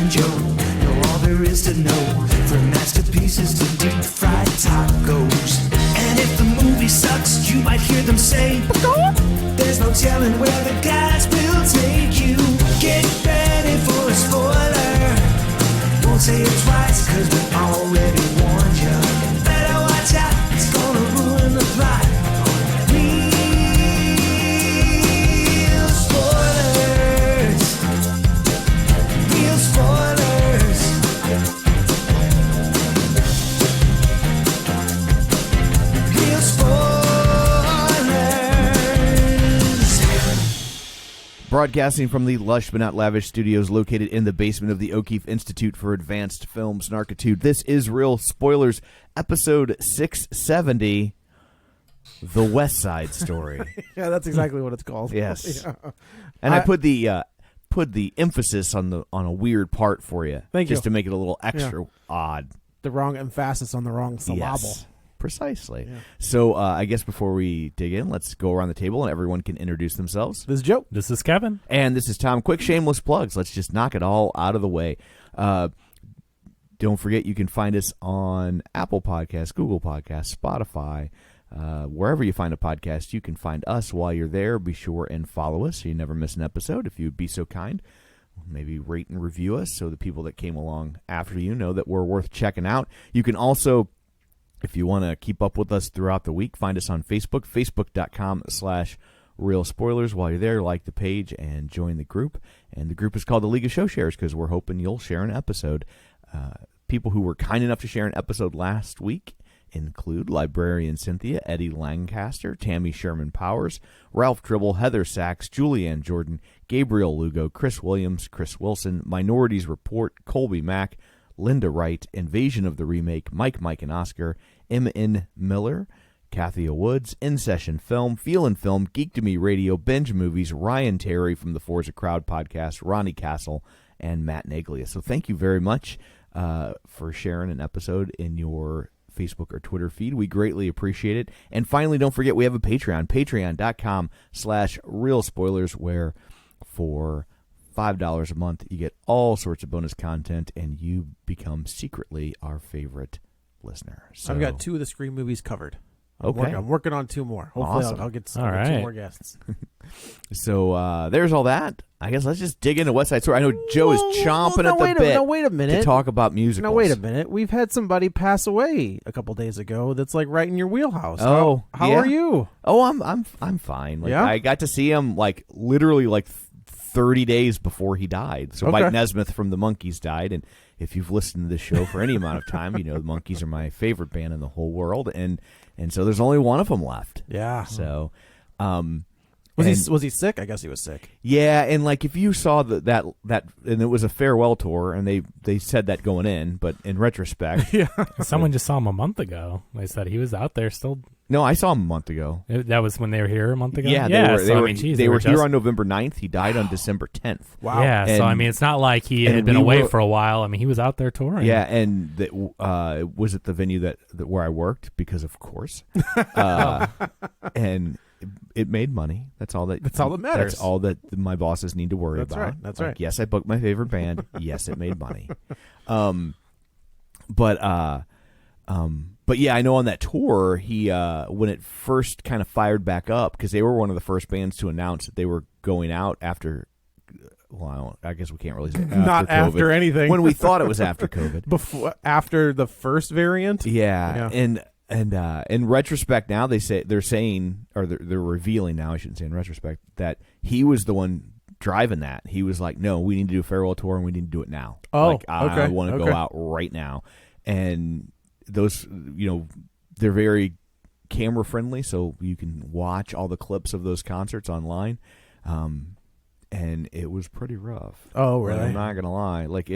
banjo. Know all there is to know, from masterpieces to deep fried tacos. And if the movie sucks, you might hear them say, there's no telling where the guys will take you. Get ready for a spoiler. Won't say it twice, cause we already warned you. Better watch out, it's gonna ruin the plot. Real spoilers. Real spoilers. Real spoilers. Broadcasting from the lush but not lavish studios located in the basement of the O'Keefe Institute for Advanced Film Snarkitude, this is Real Spoilers, episode 670, The West Side Story. Yeah, that's exactly what it's called. Yes. Yeah. And I put the emphasis on a weird part for you. Thank you. Just to make it a little extra odd. The wrong emphasis on the wrong syllable. Yes, precisely. Yeah. So I guess before we dig in, let's go around the table and everyone can introduce themselves. This is Joe. This is Kevin. And this is Tom. Quick shameless plugs. Let's just knock it all out of the way. Don't forget you can find us on Apple Podcasts, Google Podcasts, Spotify, wherever you find a podcast, you can find us while you're there. Be sure and follow us so you never miss an episode if you'd be so kind. Maybe rate and review us so the people that came along after you know that we're worth checking out. You can also, if you want to keep up with us throughout the week, find us on Facebook, facebook.com/Real Spoilers. While you're there, like the page and join the group. And the group is called the League of Show Shares because we're hoping you'll share an episode. People who were kind enough to share an episode last week include Librarian Cynthia, Eddie Lancaster, Tammy Sherman Powers, Ralph Tribble, Heather Sachs, Julianne Jordan, Gabriel Lugo, Chris Williams, Chris Wilson, Minorities Report, Colby Mack, Linda Wright, Invasion of the Remake, Mike and Oscar, M.N. Miller, Kathia Woods, In Session Film, Feel and Film, Geek to Me Radio, Binge Movies, Ryan Terry from the Forza Crowd podcast, Ronnie Castle, and Matt Naglia. So thank you very much for sharing an episode in your Facebook or Twitter feed. We greatly appreciate it. And finally, don't forget we have a Patreon, patreon.com/Real Spoilers, where for $5 a month you get all sorts of bonus content and you become secretly our favorite listener. So, I've got 2 of the Scream movies covered. Okay. I'm working on 2 more. Hopefully Awesome. I'll get 2 more guests. So there's all that. I guess let's just dig into West Side Story. I know Joe is chomping at the bit No, wait a minute. to talk about musicals. Now, wait a minute. We've had somebody pass away a couple days ago that's like right in your wheelhouse. Oh, how yeah? are you? Oh, I'm fine. Like, Yeah? I got to see him like literally like 30 days before he died. So Okay. Mike Nesmith from the Monkees died, and if you've listened to this show for any amount of time, you know the Monkees are my favorite band in the whole world, and so there's only one of them left. Yeah. So, was he sick? I guess he was sick. yeah, and like if you saw that and it was a farewell tour, and they said that going in, but in retrospect, Yeah. Someone just saw him a month ago. They said he was out there still. no, I saw him a month ago. That was when they were here a month ago? Yeah, so, I mean, geez, they were here just- on November 9th. He died on December 10th. Wow. Yeah, so I And- mean, it's not like he had and been we away were- for a while. I mean, he was out there touring. Yeah, and that was at the venue that where I worked because, of course, and it made money. That's all that matters. That's all that my bosses need to worry That's about. right. That's Like, right. Yes, I booked my favorite band. Yes, it made money. But yeah, I know on that tour, he when it first kind of fired back up, because they were one of the first bands to announce that they were going out after. Well, I guess we can't really say Not after COVID. anything. When we thought it was after COVID. After the first variant? Yeah. And in retrospect now they're saying, or they're revealing now, I shouldn't say in retrospect, that he was the one driving that. He was like, no, we need to do a farewell tour and we need to do it now. Oh, like, I okay. want to go out right now. And those, they're very camera friendly, so you can watch all the clips of those concerts online. And it was pretty rough. Oh, really? I'm not gonna lie. Like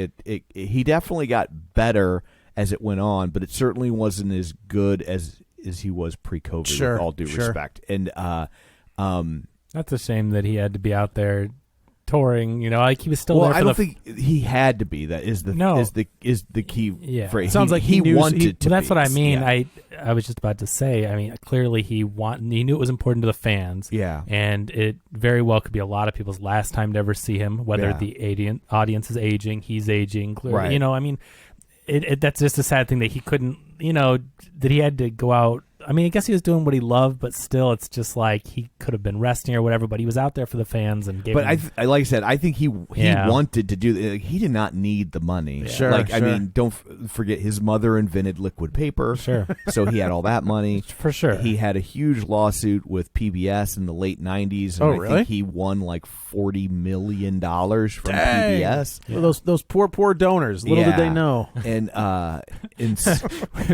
he definitely got better as it went on, but it certainly wasn't as good as he was pre-COVID. Sure, with all due sure. respect. And That's a shame that he had to be out there touring. You know, like he was still Well, there. I don't think he had to be. That is the is the key phrase. Sounds like he wanted to. Well, that's be. what I mean. Yeah. I was just about to say. I mean, clearly he knew it was important to the fans. Yeah. And it very well could be a lot of people's last time to ever see him. Whether Yeah. the audience is aging, he's aging. Clearly, Right. you know. I mean, that's just a sad thing that he couldn't. You know, that he had to go out. I mean, I guess he was doing what he loved, but still, it's just like he could have been resting or whatever. But he was out there for the fans and gave. But them, I like I said, I think he wanted to do. He did not need the money. Sure, Like I sure. mean, don't forget his mother invented liquid paper. Sure. So he had all that money for sure. He had a huge lawsuit with PBS in the late '90s. And Oh, I really? think he won like $40 million from Dang. PBS. Well, those poor donors. Little did they Yeah. know. And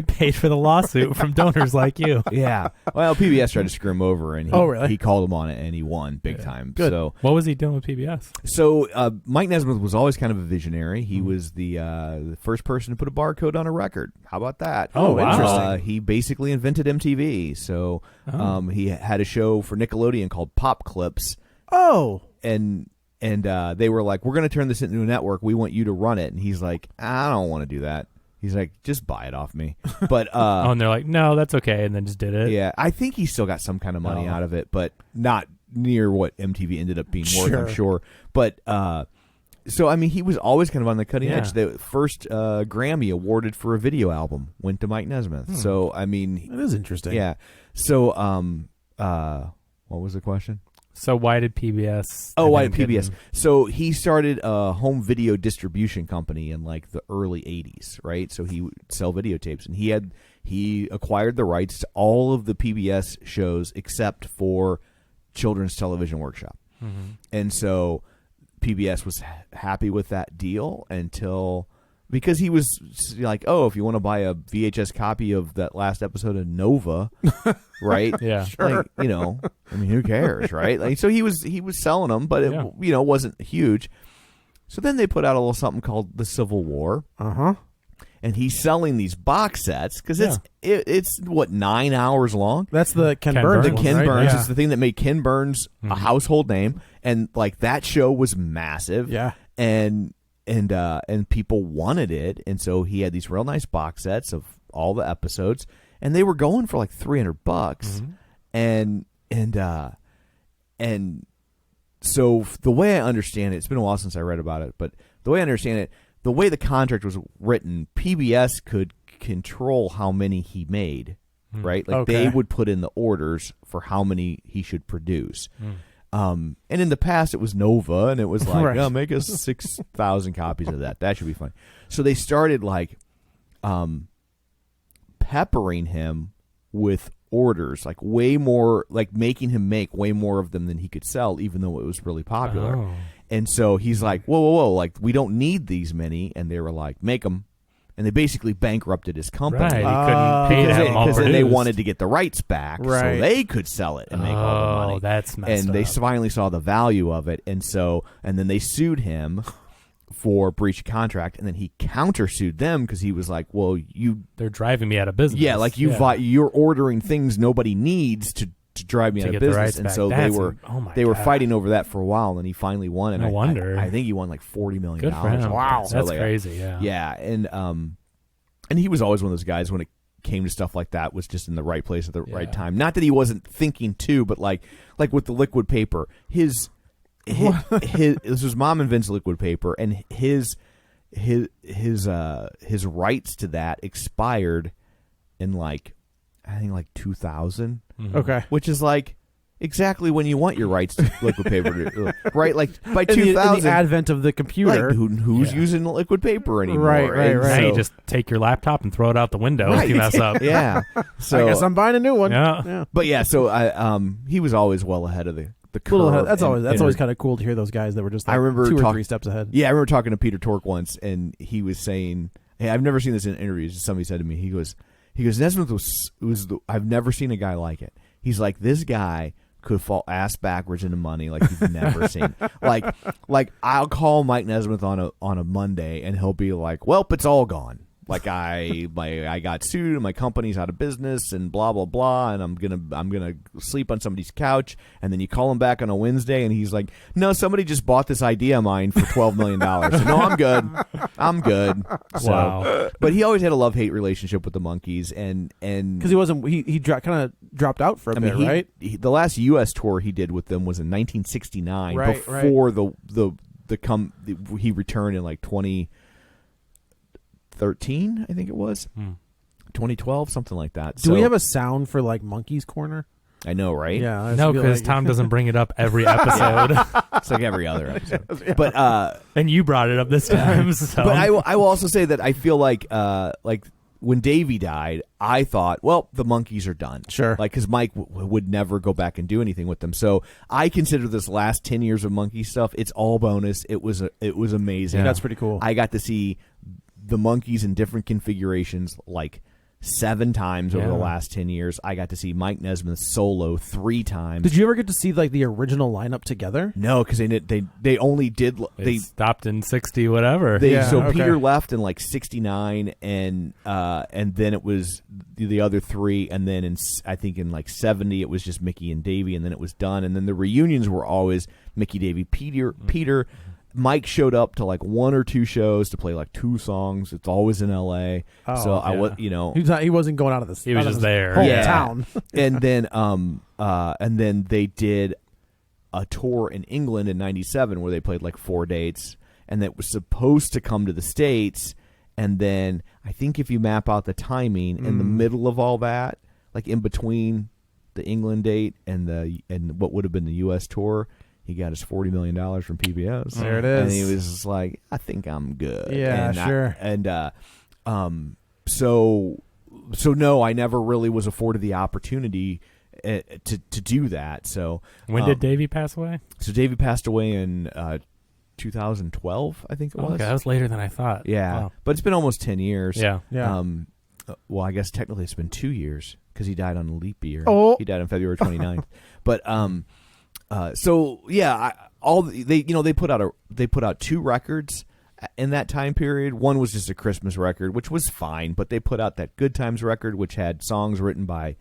paid for the lawsuit from donors like you. yeah. Well, PBS tried to screw him over, and really? he called him on it, and he won big time. Good. What was he doing with PBS? So Mike Nesmith was always kind of a visionary. He was the first person to put a barcode on a record. How about that? Oh, wow. Interesting. He basically invented MTV. So he had a show for Nickelodeon called Pop Clips, Oh. and they were like, "We're going to turn this into a network. We want you to run it." And he's like, "I don't want to do that." He's like, "Just buy it off me." But And they're like, no, that's okay, and then just did it. yeah, I think he still got some kind of money out of it, but not near what MTV ended up being worth, I'm sure. But so I mean, he was always kind of on the cutting edge. The first Grammy awarded for a video album went to Mike Nesmith. So I mean, That is interesting. yeah. So what was the question? So why did PBS? Oh, why and did PBS? couldn't- So he started a home video distribution company in like the early '80s, right? So he would sell videotapes, and he acquired the rights to all of the PBS shows except for Children's Television Workshop, and so PBS was happy with that deal until. Because he was like, oh, if you want to buy a VHS copy of that last episode of Nova, right? Yeah. Like, you know, I mean, who cares, right? Like, so he was selling them, but it wasn't huge. So then they put out a little something called the Civil War, and he's selling these box sets because it's what 9 hours long. That's the Ken Ken Burns. The Burns, Ken one, right? Burns Yeah. is the thing that made Ken Burns a household name, and like that show was massive. Yeah. and people wanted it, and so he had these real nice box sets of all the episodes, and they were going for like $300, and so the way I understand it, it's been a while since I read about it, but the way I understand it, the way the contract was written, PBS could control how many he made, right? Like they would put in the orders for how many he should produce. And in the past, it was Nova, and it was like, Right. oh, make us 6,000 copies of that. That should be fun. So they started like peppering him with orders, like way more, like making him make way more of them than he could sell, even though it was really popular. Oh. And so he's like, whoa, like we don't need these many. And they were like, make them. And they basically bankrupted his company. Right. He couldn't pay to have them all Because then they produced. wanted to get the rights back Right. so they could sell it and make all the money. Oh, that's messed And they up. finally saw the value of it. And then they sued him for breach of contract. And then he countersued them because he was like, well, They're driving me out of business. yeah, like you're ordering things nobody needs to drive me To out of get the business. rights And back. so That's they were God. fighting over that for a while. And then he finally won. And No wonder. I think he won like $40 million. Good for him. Wow. So That's like, crazy. Yeah. yeah, and he was always one of those guys when it came to stuff like that was just in the right place at the right time. Not that he wasn't thinking too, but like with the liquid paper, his this was Mom invents liquid paper, and his rights to that expired in like I think like 2000, Okay. which is like exactly when you want your rights to liquid paper, right? Like by In the 2000, advent of the computer. like, who's using liquid paper anymore? Right. And Now so- you just take your laptop and throw it out the window if you mess up. Yeah. So I guess I'm buying a new one. Yeah. But yeah, so he was always well ahead of the curve. Little ahead. That's always and kind of cool to hear those guys that were just like I remember 2 or 3 steps ahead. Yeah, I remember talking to Peter Tork once, and he was saying, "Hey, I've never seen this in interviews." Just somebody said to me, he goes, Nesmith I've never seen a guy like it. He's like, this guy could fall ass backwards into money like you've never seen. Like I'll call Mike Nesmith on a Monday, and he'll be like, "Well, it's all gone." Like I got sued and my company's out of business and blah blah blah, and I'm gonna sleep on somebody's couch. And then you call him back on a Wednesday and he's like, no, somebody just bought this idea of mine for $12 million. So, no, I'm good. So, Wow. but he always had a love-hate relationship with the Monkees, and Because he kind of dropped out for a bit, right? The last U.S. tour he did with them was in 1969, Right, before he returned in like 2013, I think it was. 2012, something like that. Do we have a sound for like Monkey's Corner? I know, right? Yeah. No, because Tom doesn't bring it up every episode. It's like every other episode. But And you brought it up this time. So. but I will also say that I feel like when Davey died, I thought, well, the Monkees are done. Sure. Like, because Mike would never go back and do anything with them. So I consider this last 10 years of Monkey stuff, it's all bonus. It was amazing. That's pretty cool. I got to see the Monkees in different configurations like 7 times over the last 10 years. I got to see Mike Nesmith solo 3 times. Did you ever get to see like the original lineup together? No, because they only did they stopped in 60 whatever. Peter left in like 69, and then it was the other 3, and then I think in like 70 it was just Mickey and Davey, and then it was done. And then the reunions were always Mickey, Davey, Peter. Mike showed up to like 1 or 2 shows to play like 2 songs. It's always in L.A. So I was, he wasn't going out of the. He was just there. Hometown. and then they did a tour in England in '97 where they played like 4 dates, and that was supposed to come to the States. And then I think if you map out the timing in the middle of all that, like in between the England date and what would have been the U.S. tour, he got his $40 million from PBS. There it is. And he was just like, I think I'm good. Yeah, and sure. So no, I never really was afforded the opportunity to do that. So when did Davey pass away? So Davey passed away in 2012, I think it was. Okay, that was later than I thought. Yeah, Wow. but it's been almost 10 years. Yeah. Well, I guess technically it's been 2 years because he died on a leap year. Oh. He died on February 29th. But so yeah, they put out 2 records in that time period. One was just a Christmas record, which was fine, but they put out that Good Times record, which had songs written by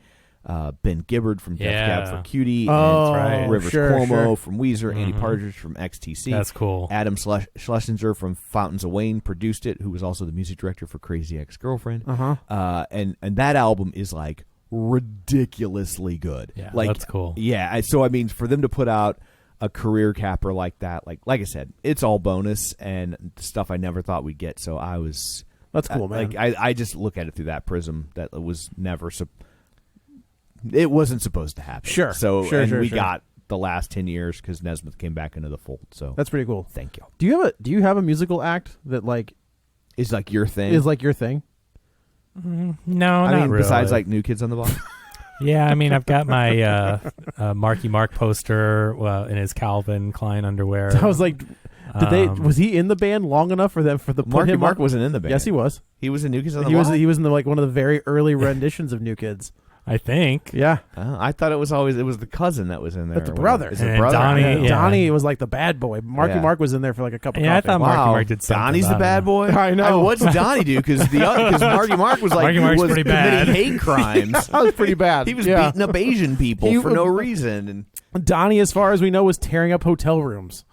Ben Gibbard from Def Cab for Cutie, and Rivers Cuomo from Weezer, Andy Partridge from XTC. That's cool. Adam Schlesinger from Fountains of Wayne produced it, who was also the music director for Crazy Ex-Girlfriend. And that album is like ridiculously good. Yeah, like, that's cool. Yeah, so I mean, for them to put out a career capper like that, like I said, it's all bonus and stuff I never thought we'd get. So That's cool, man. Like I just look at it through that prism that it was never. It wasn't supposed to happen. Sure. So we sure. got the last 10 years because Nesmith came back into the fold. So That's pretty cool. thank you. Do you have a musical act that like Is like your thing? is like your thing? No, I not mean, really. besides like New Kids on the Block. Yeah, I mean, I've got my Marky Mark poster in his Calvin Klein underwear. I was like, was he in the band long enough for them to put Marky him Mark on? wasn't in the band. Yes, he was. He was in New Kids on the He Block. was in like one of the very early renditions of New Kids. I think. Yeah, I thought it was the cousin that was in there. That's the brother. Is it And brother? Donnie, yeah. Yeah. Donnie was like the bad boy. Marky Yeah. Mark was in there for like a cup of Yeah, I coffee. thought Marky Mark did something. Donnie's the about bad him. boy. I know. What's Donnie do? Because Marky Mark was like Marky Mark's was pretty committing bad. hate crimes. That was pretty bad. He was Yeah. beating up Asian people He for was- no reason. And Donnie, as far as we know, was tearing up hotel rooms.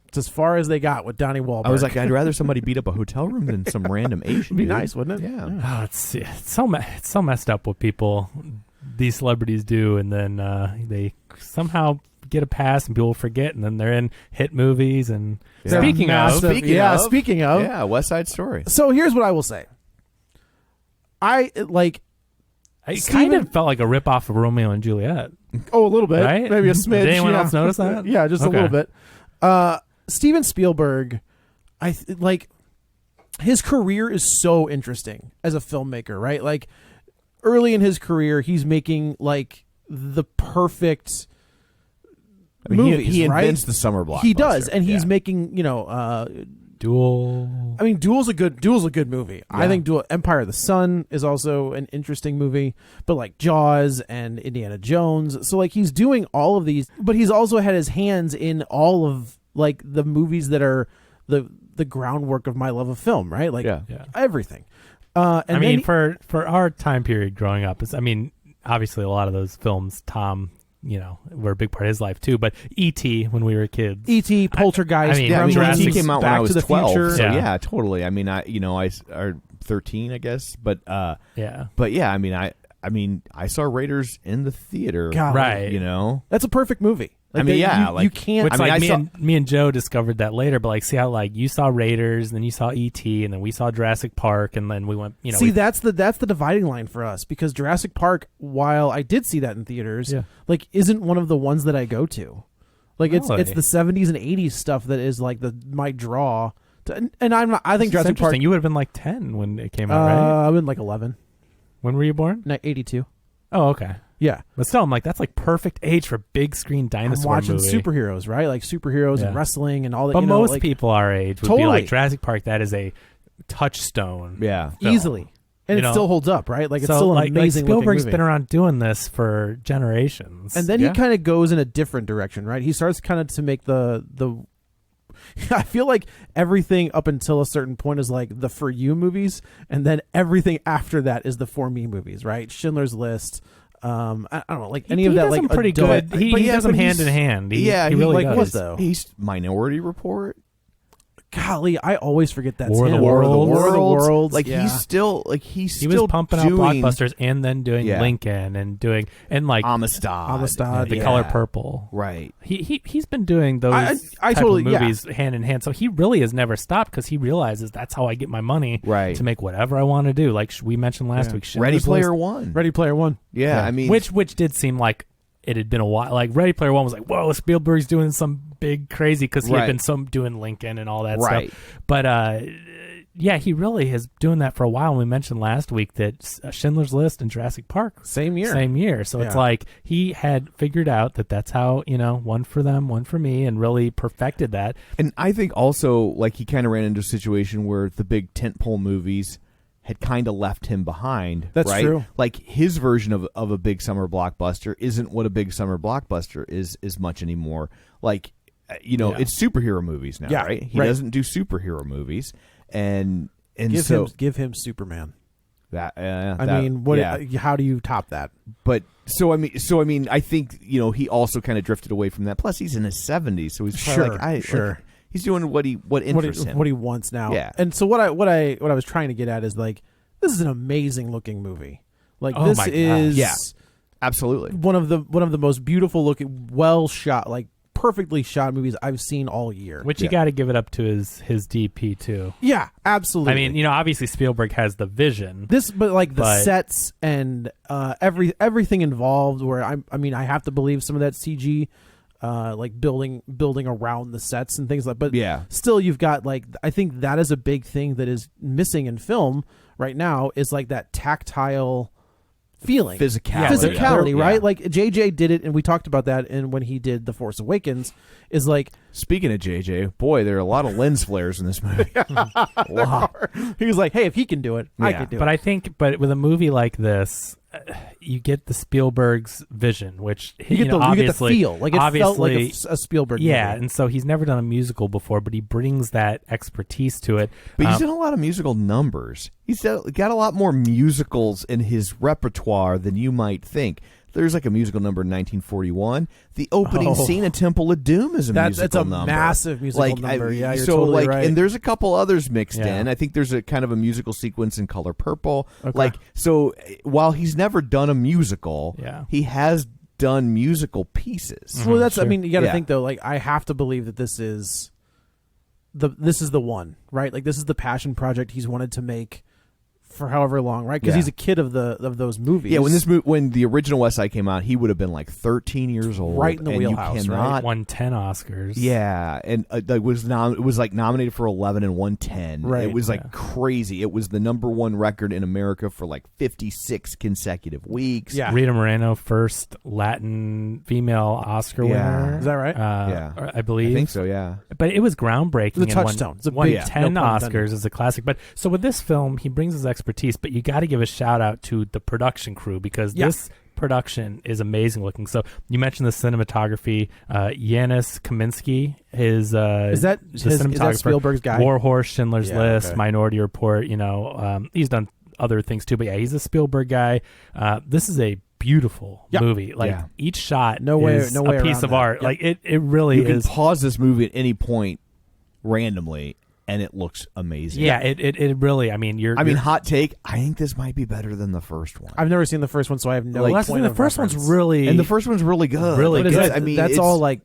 It's as far as they got with Donnie Wahlberg. I was like, I'd rather somebody beat up a hotel room than some random Asian. it'd be dude. nice, wouldn't it? Yeah. Oh, it's so messed up what these celebrities do, and then they somehow get a pass and people forget, and then they're in hit movies. And Yeah. speaking of, Speaking of, Yeah, West Side Story. So here's what I will say. it kind of felt like a ripoff of Romeo and Juliet. Oh, a little bit, Right? maybe a smidge. Did anyone yeah. else notice that? Yeah, just Okay. a little bit. Steven Spielberg, his career is so interesting as a filmmaker, right? Like early in his career, he's making like the perfect movies. He right? invents the summer blockbuster. He does, and he's Yeah. making Duel. I mean, Duel's a good movie. I think Empire of the Sun is also an interesting movie, but like Jaws and Indiana Jones. So like he's doing all of these, but he's also had his hands in all of like the movies that are the the groundwork of my love of film, right? Like Yeah. everything. I mean, for our time period growing up, obviously a lot of those films, Tom, were a big part of his life too. But E.T. when we were kids, E.T., Poltergeist, Jurassic E.T. came out when Back I was to the 12. Future. So yeah, totally. I mean, I are 13, I guess, but yeah. But yeah, I mean, I saw Raiders in the theater. God, right. That's a perfect movie. Like, you can't. Which me and Joe discovered that later, but see how you saw Raiders, and then you saw E.T., and then we saw Jurassic Park, and then we went. That's the dividing line for us, because Jurassic Park, while I did see that in theaters, isn't one of the ones that I go to. Like it's the 70s and 80s stuff that is like my draw. And I'm not. I think Jurassic Park. You would have been like 10 when it came out, right? I've been like 11. When were you born? 82. Oh, okay. Yeah, but still, I'm like, that's like perfect age for big screen dinosaur I'm watching movie. Superheroes, right? Like superheroes and wrestling and all that. But most people our age would be like, Jurassic Park, that is a touchstone. Yeah, film. Easily, and it still holds up, right? Like it's so, still an amazing. Spielberg's movie. been around doing this for generations, and then he kind of goes in a different direction, right? He starts kind of to make the. I feel like everything up until a certain point is like the For You movies, and then everything after that is the For Me movies, right? Schindler's List. I don't know, like any of that. Like pretty adult, good. He does them hand in hand. He really does. What though? He's Minority Report. Golly, I always forget that. War of the Worlds. Like he was pumping out blockbusters and then doing Lincoln and doing Amistad, The Color Purple. Right. He's been doing those I type totally, of movies hand in hand. So he really has never stopped, because he realizes that's how I get my money to make whatever I want to do. Like we mentioned last week, Ready Player One. Yeah, I mean, which did seem like it had been a while. Like Ready Player One was like, whoa, Spielberg's doing some big crazy, because he had been doing Lincoln and all that stuff. But he really is doing that for a while. And we mentioned last week that Schindler's List and Jurassic Park same year. So it's like he had figured out that that's how, one for them, one for me, and really perfected that. And I think also like he kind of ran into a situation where the big tentpole movies had kind of left him behind. That's true. Like his version of a big summer blockbuster isn't what a big summer blockbuster is much anymore. Like, it's superhero movies now, right? He doesn't do superhero movies, and give him Superman. How do you top that? But so I mean, I think he also kind of drifted away from that. Plus, he's in his 70s, so he's probably he's doing what interests him, what he wants now. Yeah. And so what I was trying to get at is like, this is an amazing looking movie. Like this is absolutely one of the most beautiful looking, well shot, like perfectly shot movies I've seen all year. Which you got to give it up to his DP too. Yeah, absolutely. I mean, obviously Spielberg has the vision. The sets and everything involved. Where I have to believe some of that CG. Like building around the sets and things like, but still you've got I think that is a big thing that is missing in film right now, is like that tactile feeling, physicality, right? Like JJ did it, and we talked about that when he did The Force Awakens. Is like, speaking of JJ, boy, there are a lot of lens flares in this movie. He was like, hey, if he can do it, I can do it. I think, with a movie like this, you get the Spielberg's vision, which you get the feel, like it felt like a Spielberg movie. And so he's never done a musical before, but he brings that expertise to it. But he's done a lot of musical numbers. He's got a lot more musicals in his repertoire than you might think. There's like a musical number in 1941. The opening scene of Temple of Doom is a musical number. That's a massive musical number. You're so totally right. And there's a couple others mixed in. I think there's a kind of a musical sequence in Color Purple. Okay. So while he's never done a musical, he has done musical pieces. Mm-hmm. Well, that's sure. I mean, you got to think though. Like, I have to believe that this is the one, right? Like, this is the passion project he's wanted to make for however long, right? Because he's a kid of those movies. Yeah, when the original West Side came out, he would have been like 13 years old, right in the wheelhouse. Right? Won 10 Oscars. Yeah, and it was like nominated for 11 and won 10. Right, it was like crazy. It was the #1 record in America for like 56 consecutive weeks. Yeah, Rita Moreno, first Latin female Oscar winner. Is that right? I believe. I think so. Yeah, but it was groundbreaking. The touchstone. It's a won big 10 Oscars as a classic. But so with this film, he brings his expertise, but you got to give a shout out to the production crew, because this production is amazing looking. So you mentioned the cinematography. Yanis Kaminski is that Spielberg's guy? War Horse, Schindler's List, okay. Minority Report. He's done other things too, but yeah, he's a Spielberg guy. This is a beautiful movie. Like each shot is a piece of art. Yep. Like it really is. You can pause this movie at any point randomly and it looks amazing. Yeah, it really, I mean, hot take, I think this might be better than the first one. I've never seen the first one, so I have no point the first one's really and the first one's really good. Really good. I mean, that's all like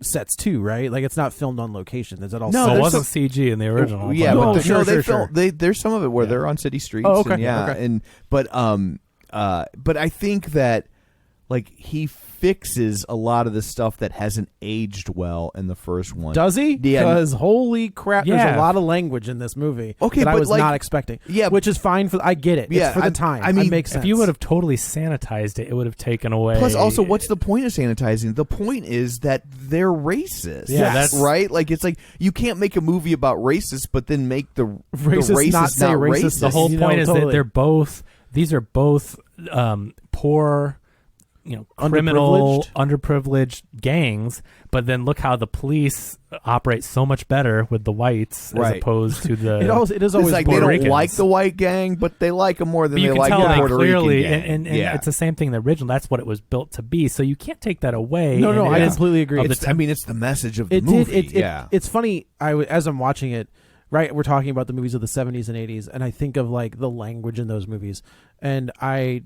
sets too, right? Like it's not filmed on location. Is that all? No, it wasn't CG in the original. Yeah, but sure. There's some of it where they're on city streets. Oh, okay. And, but I think that like he fixes a lot of the stuff that hasn't aged well in the first one. Does he? Yeah. Because holy crap, there's a lot of language in this movie that I was not expecting. Yeah, which is fine I get it. Yeah, it's for the time. I mean, it makes sense. If you would have totally sanitized it, it would have taken away. Plus, also, what's the point of sanitizing? The point is that they're racist. Yeah, that's right. Like it's like you can't make a movie about racists, but then make the racist not racist. The whole point is that they're both. These are both poor. Criminal, underprivileged gangs, but then look how the police operate so much better with the whites as opposed to the. It is always like Puerto they don't Ricans. like the white gang, but they like them more than they like the Puerto clearly, Rican gang. And it's the same thing in the original. That's what it was built to be. So you can't take that away. No, I completely agree. It's the message of the movie. It's funny. As I'm watching it. Right, we're talking about the movies of the 70s and 80s, and I think of like the language in those movies, and I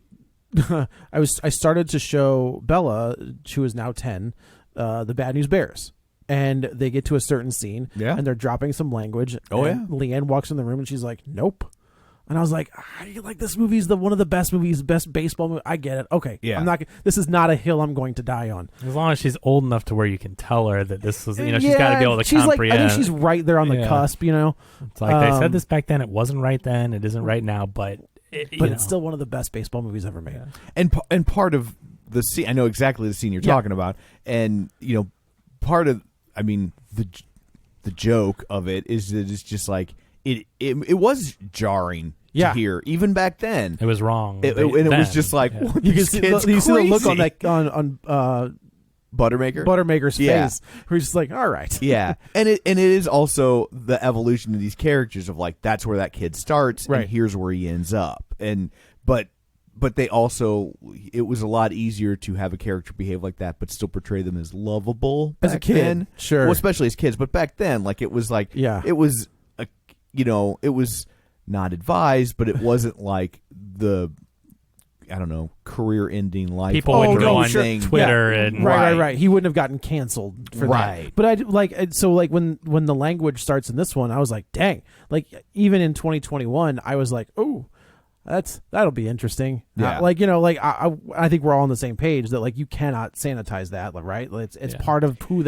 started to show Bella, who is now 10, the Bad News Bears, and they get to a certain scene, and they're dropping some language. Leanne walks in the room and she's like, "Nope," and I was like, this movie's one of the best movies, best baseball movie. I get it. Okay, I'm not. This is not a hill I'm going to die on. As long as she's old enough to where you can tell her that this was, she's got to be able to comprehend. I think she's right there on the cusp. It's like they said this back then. It wasn't right then. It isn't right now, but. It's still one of the best baseball movies ever made. Yeah. And part of the scene, I know exactly the scene you're talking about, and part of, I mean, the joke of it is that it's just like it was jarring to hear even back then. It was wrong, and it was just like you can see the look on that on Buttermaker's face, where he's just like, all right. Yeah. And it is also the evolution of these characters of like that's where that kid starts and here's where he ends up. And but they also, it was a lot easier to have a character behave like that but still portray them as lovable as a kid then. Sure. Well, especially as kids, but back then like it was like it was it was not advised, but it wasn't like the career-ending life. People would go on Twitter and right. He wouldn't have gotten canceled for that. But I like when the language starts in this one, I was like, dang. Like even in 2021, I was like, oh, that'll be interesting. Yeah. I think we're all on the same page that like you cannot sanitize that, right? It's part of who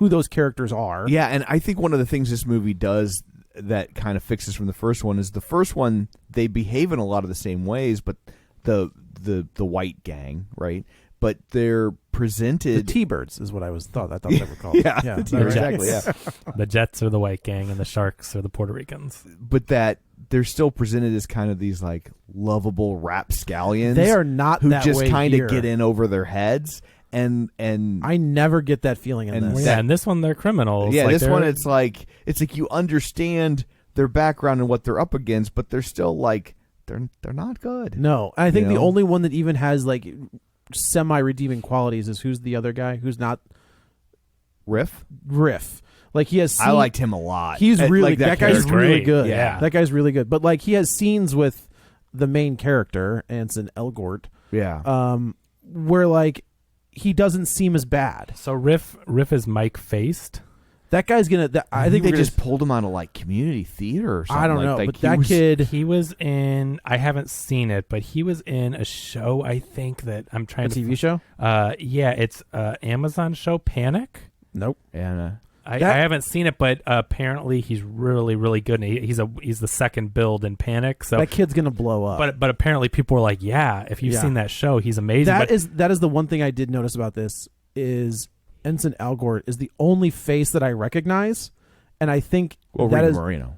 those characters are. Yeah, and I think one of the things this movie does that kind of fixes from the first one is the first one they behave in a lot of the same ways, but the white gang, right? But they're presented. The T-Birds is what I thought they were called. The T-Birds, exactly. Yeah, the Jets are the white gang, and the Sharks are the Puerto Ricans. But that they're still presented as kind of these like lovable rapscallions. They are not who that just kind of get in over their heads. And I never get that feeling in this. And this one they're criminals. Yeah, this one it's like you understand their background and what they're up against, but they're still like. They're not good. No, I think the only one that even has like semi-redeeming qualities is who's the other guy who's not Riff. Like he has. I liked him a lot. He's really that guy's really good. Yeah, that guy's really good. But like he has scenes with the main character Ansel Elgort. Yeah. Where like he doesn't seem as bad. So Riff is Mike Faist. That guy's gonna. I think they just pulled him out of like community theater or something. I don't know, like, but that kid, he was in. I haven't seen it, but he was in a show. I think that I'm trying to TV show. Yeah, it's Amazon show Panic. Nope. And I haven't seen it, but apparently he's really, really good. And he's the second build in Panic. So that kid's gonna blow up. But apparently people were like, yeah, if you've seen that show, he's amazing. That is the one thing I did notice about this is. Ansel Elgort is the only face that I recognize, and I think Rita Moreno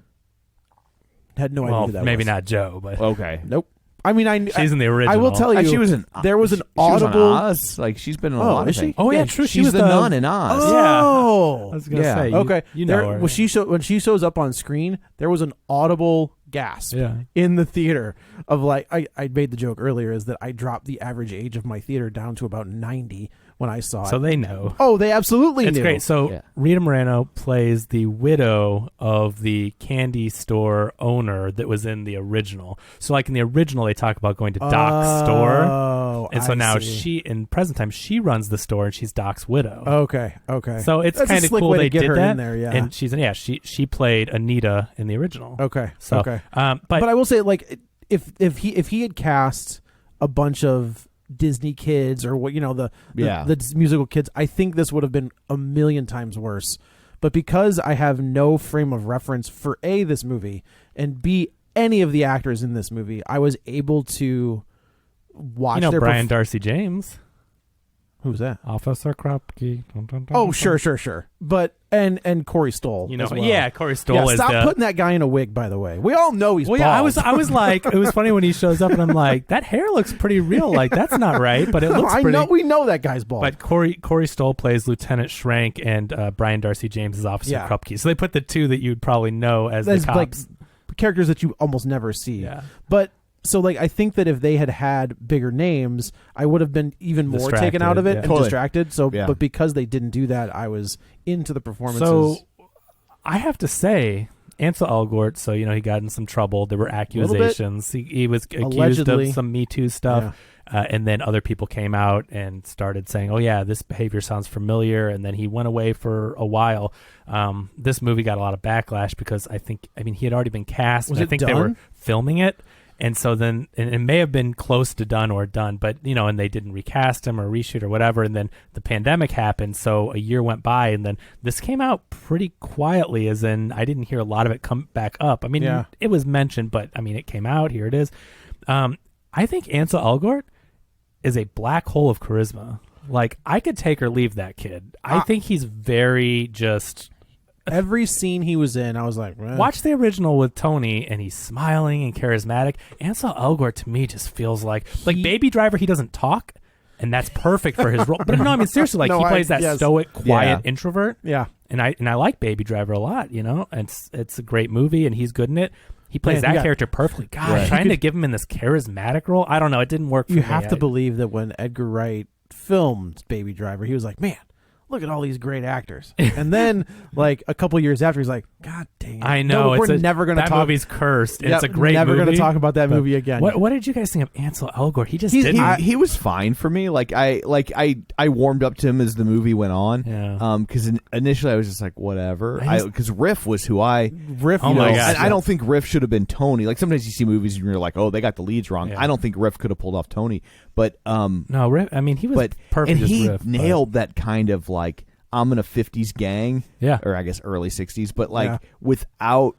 had no idea who that maybe was. Not Joe, but okay, nope. I mean, she's in the original. I will tell you, she was in. There was an audible. audible. She was on Oz. Like she's been in a lot of things. Oh yeah, true. She's was the nun in Oz. Oh, I was gonna say. Okay, you know her. When she shows up on screen, there was an audible gasp in the theater of like I made the joke earlier is that I dropped the average age of my theater down to about 90 when I saw it. So they know. Oh, they absolutely it's knew. Great. So Rita Moreno plays the widow of the candy store owner that was in the original. So like in the original, they talk about going to Doc's store. And so now she, in present time, she runs the store and she's Doc's widow. Okay. So it's kind of cool way they to get did her that. In there, yeah. And she played Anita in the original. Okay. So, okay. But I will say, like, if he had cast a bunch of Disney kids or what, the musical kids, I think this would have been a million times worse. But because I have no frame of reference for A, this movie, and B, any of the actors in this movie, I was able to watch their Brian Darcy James. Who's that? Officer Kropke. Oh, sure. But and Corey Stoll. As well. Corey Stoll is stop putting that guy in a wig, by the way. We all know he's bald. Yeah, I was like, it was funny when he shows up and I'm like, that hair looks pretty real. Like that's not right, but it looks pretty. We know that guy's bald. But Corey Stoll plays Lieutenant Schrank and Brian Darcy James is Officer Krupke. So they put the two that you'd probably know as the cops. Like characters that you almost never see. Yeah. But so like I think that if they had bigger names, I would have been even more taken out of it and distracted. So but because they didn't do that, I was into the performances. So I have to say, Ansel Elgort, so he got in some trouble. There were accusations. He was accused Allegedly. of some Me Too stuff. And then other people came out and started saying, oh, yeah, this behavior sounds familiar. And then he went away for a while. This movie got a lot of backlash because he had already been cast. Was and it I think done? they were filming it. And so then it may have been close to done or done, but, and they didn't recast him or reshoot or whatever. And then the pandemic happened. So a year went by and then this came out pretty quietly, as in I didn't hear a lot of it come back up. It was mentioned, but it came out. Here it is. I think Ansel Elgort is a black hole of charisma. Like I could take or leave that kid. I think he's very just... Every scene he was in, I was like, watch the original with Tony, and he's smiling and charismatic. Ansel Elgort to me just feels like Baby Driver. He doesn't talk, and that's perfect for his role. But seriously, he plays that stoic, quiet introvert. Yeah, and I like Baby Driver a lot. And it's a great movie, and he's good in it. He plays that character perfectly. God, trying to give him in this charismatic role, I don't know. It didn't work for me. You have to believe that when Edgar Wright filmed Baby Driver, he was like, man, look at all these great actors. And then, like, a couple years after, he's like, God dang it. I know. We're never going to talk. That movie's cursed. It's a great movie. Never going to talk about that movie again. What did you guys think of Ansel Elgort? He just didn't. He was fine for me. I warmed up to him as the movie went on. Yeah. Because initially I was just like, whatever. Because Riff was who Riff, oh my gosh. I don't think Riff should have been Tony. Like, sometimes you see movies and you're like, oh, they got the leads wrong. I don't think Riff could have pulled off Tony. But, no, Riff, he was perfect and he as Riff. nailed that kind of, like, I'm in a 50s gang, or I guess early 60s, but without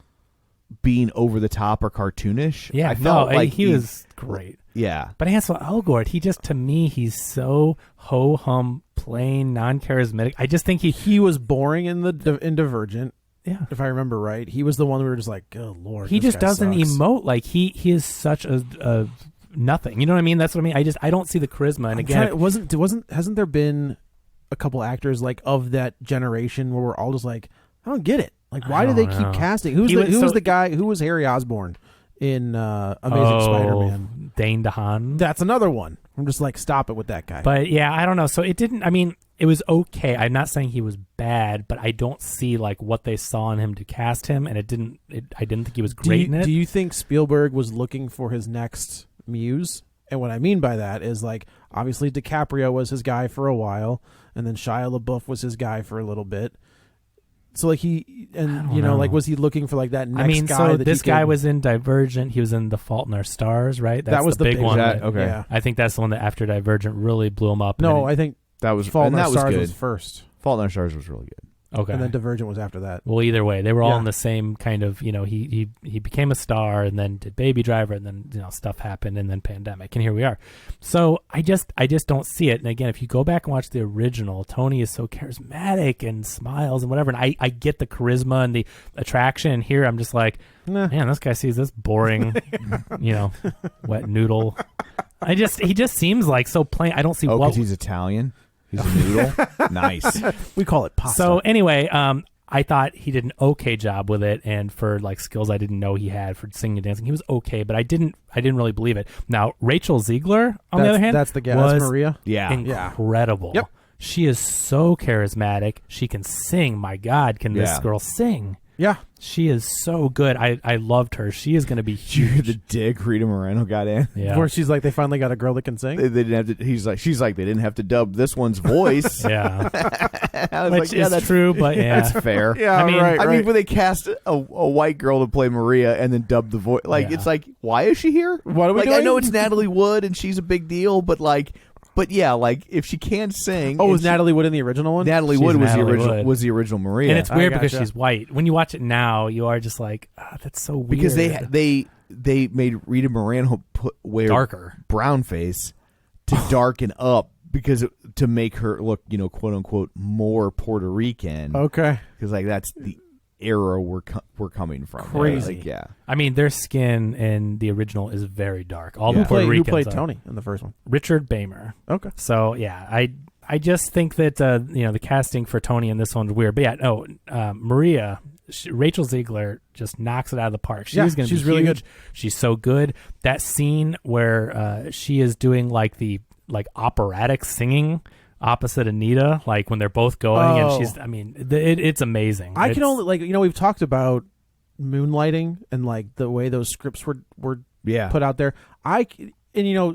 being over the top or cartoonish. Yeah, I felt like he was great. Yeah, but Ansel Elgort, to me, he's so ho hum, plain, non charismatic. I just think he was boring in in Divergent. Yeah, if I remember right, he was the one we were just like, oh Lord, he just doesn't sucks. emote. Like he is such a nothing. You know what I mean? That's what I mean. I don't see the charisma. And hasn't there been a couple actors like of that generation where we're all just like, I don't get it. Like, why do they keep casting? Who was the guy? Who was Harry Osborn in Amazing Spider-Man? Dane DeHaan. That's another one. I'm just like, stop it with that guy. But yeah, I don't know. So it didn't. It was okay. I'm not saying he was bad, but I don't see like what they saw in him to cast him, and I didn't think he was great in it. Do you think Spielberg was looking for his next muse? And what I mean by that is, like, obviously DiCaprio was his guy for a while, and then Shia LaBeouf was his guy for a little bit. So, like, was he looking for, like, that next guy? So this guy was in Divergent. He was in The Fault in Our Stars, right? That was the big one. Okay. Yeah. I think that's the one that after Divergent really blew him up. No, I think that was Fault in Our Stars good. was first. Fault in Our Stars was really good. Okay. And then Divergent was after that. Well, either way, they were all in the same kind of, he became a star and then did Baby Driver and then, stuff happened and then pandemic. And here we are. So I just don't see it. And again, if you go back and watch the original, Tony is so charismatic and smiles and whatever. And I get the charisma and the attraction. And here I'm just like, man, this guy sees this boring, wet noodle. He just seems like so plain. I don't see what. because he's Italian. He's a noodle. Nice. We call it pasta. So anyway, I thought he did an okay job with it, and for like skills I didn't know he had for singing and dancing, he was okay, but I didn't really believe it. Now Rachel Ziegler, on the other hand, that's the gal, was Maria. incredible. Yep. She is so charismatic. She can sing. My God, can this girl sing? Yeah. She is so good. I loved her. She is going to be huge. Did you hear the dig Rita Moreno got in? Yeah. Where she's like, they finally got a girl that can sing. They didn't have to. She's like, they didn't have to dub this one's voice. Yeah. I was Which like, yeah, is that's true, but yeah. that's fair. Yeah, I mean, I mean, when they cast a white girl to play Maria and then dub the voice, it's like, why is she here? What are we doing? I know it's Natalie Wood and she's a big deal, but if she can't sing, was Natalie Wood in the original one? Natalie She's Wood was Natalie the original Wood. was the original Maria, And it's weird because gotcha. she's white. When you watch it now, you are just like, that's so weird. because they made Rita Moreno wear Darker. brown face to darken up to make her look, quote unquote, more Puerto Rican. Okay. Because that's the era we're coming from. Crazy. Yeah. I mean, their skin in the original is very dark. All the Yeah. Puerto Who Ricans played are. Tony in the first one? Richard Bamer. Okay. So yeah, I just think that the casting for Tony in this one's weird. But yeah, Maria, Rachel Ziegler just knocks it out of the park. She's going to be she's really huge. good. She's so good. That scene where she is doing the operatic singing opposite Anita, like when they're both going, and she's, it's amazing. I can only we've talked about moonlighting and the way those scripts were put out there.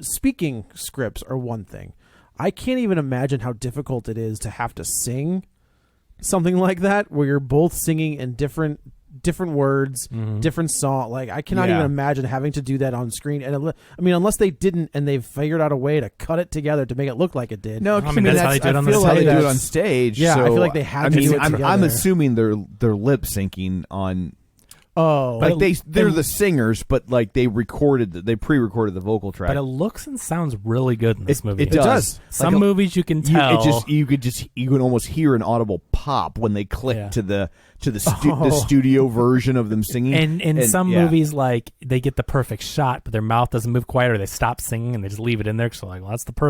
Speaking scripts are one thing. I can't even imagine how difficult it is to have to sing something like that, where you're both singing in different words, different song. I cannot even imagine having to do that on screen. And unless they didn't, and they've figured out a way to cut it together to make it look like it did. No, I mean, that's how they do it on the that's how they stage. do it on stage. Yeah, so, I feel like they had to do it together. I'm assuming they're lip syncing on. Oh, they're the singers, but they pre-recorded the vocal track. But it looks and sounds really good in this movie. It does. Some movies you can tell. You can almost hear an audible pop when they click to the studio version of them singing. And in some movies, they get the perfect shot, but their mouth doesn't move quite, or they stop singing and they just leave it in there. So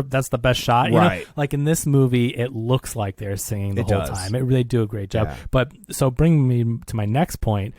that's the best shot, right? Like in this movie, it looks like they're singing the whole time. It really do a great job. Yeah. But so bring me to my next point.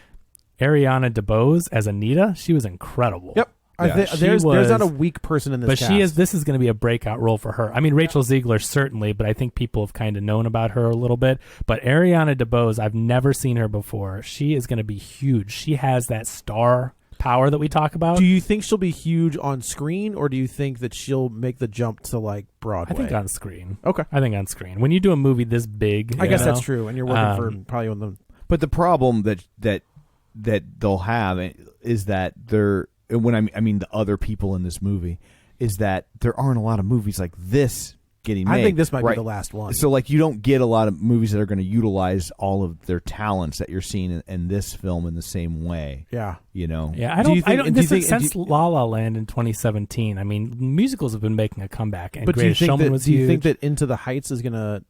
Ariana DeBose as Anita, she was incredible. Yep. Yeah. There's not a weak person in this but cast. this is going to be a breakout role for her. I mean, Rachel Ziegler certainly, but I think people have kind of known about her a little bit. But Ariana DeBose, I've never seen her before. She is going to be huge. She has that star power that we talk about. Do you think she'll be huge on screen, or do you think that she'll make the jump to Broadway? I think on screen. Okay. I think on screen. When you do a movie this big, I guess that's true, and you're working for probably one of them. But the problem that they'll have is that I mean the other people in this movie is that there aren't a lot of movies like this getting made. I think this might be the last one. So you don't get a lot of movies that are going to utilize all of their talents that you're seeing in this film in the same way. Yeah. Yeah, I don't. Since La La Land in 2017, I mean, musicals have been making a comeback, and Greatest Showman was huge. Do you think that Into the Heights is gonna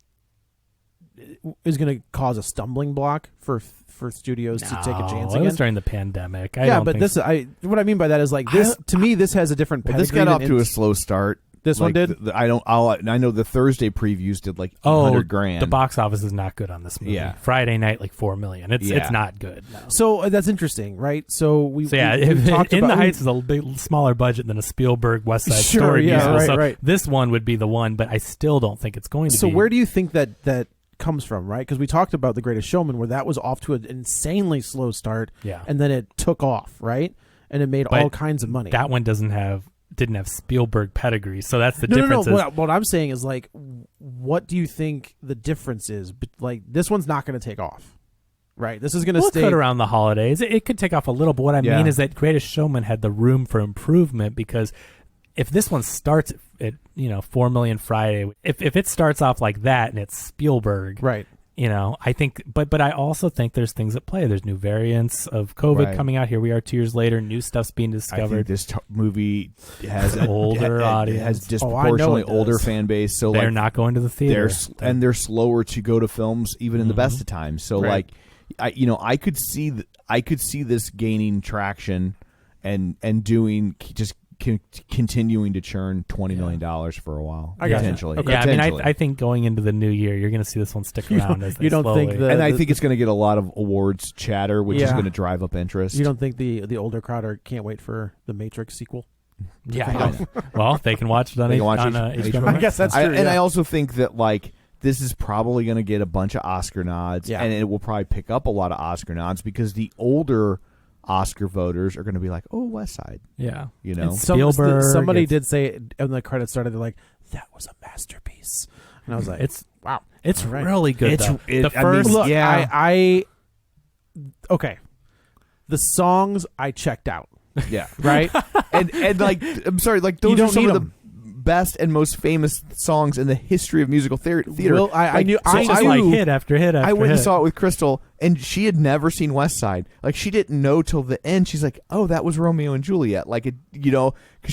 cause a stumbling block for studios to take a chance again? It was during the pandemic. What I mean by that is this. To me, this has a different. This got off to a slow start. This one did. I know the Thursday previews did $100,000. The box office is not good on this movie. Yeah. Friday night $4 million. It's not good. No. So that's interesting, right? So we talked In about the Heights is a big smaller budget than a Spielberg West Side Story musical. Right, so right. This one would be the one, but I still don't think it's going to be. So where do you think that comes from, right? Because we talked about The Greatest Showman, where that was off to an insanely slow start, and then it took off, right? And it made all kinds of money. That one didn't have Spielberg pedigree, so that's the difference. No. What I'm saying is what do you think the difference is? This one's not going to take off, right? This is going to stay it could around the holidays. It could take off a little, but what I mean is that Greatest Showman had the room for improvement, because if this one starts at $4 million Friday, if it starts off like that and it's Spielberg, right? I think, but I also think there's things at play. There's new variants of COVID coming out. Here we are 2 years later. New stuff's being discovered. I think this movie has an older audience, has disproportionately older fan base. So they're not going to the theater, they're slower to go to films, even in the best of times. So I could see this gaining traction and doing just continuing to churn $20 million for a while, potentially. Okay. Yeah, I mean, I think going into the new year, you're going to see this one stick around. I think it's going to get a lot of awards chatter, which is going to drive up interest. You don't think the older crowd can't wait for the Matrix sequel? Yeah. Well, they can watch it on HBO. I guess that's true. And I also think that this is probably going to get a bunch of Oscar nods, and it will probably pick up a lot of Oscar nods because the older Oscar voters are going to be like, "Oh, West Side." Yeah, Spielberg. Somebody did say when the credits started, they're like, "That was a masterpiece," and I was like, "It's really good." The first, okay. The songs I checked out. Yeah, right. and I'm sorry, those are some of the best and most famous songs in the history of musical theater. Well, I knew hit after hit. I went and saw it with Crystal, and she had never seen West Side. She didn't know till the end. She's like, "Oh, that was Romeo and Juliet." Because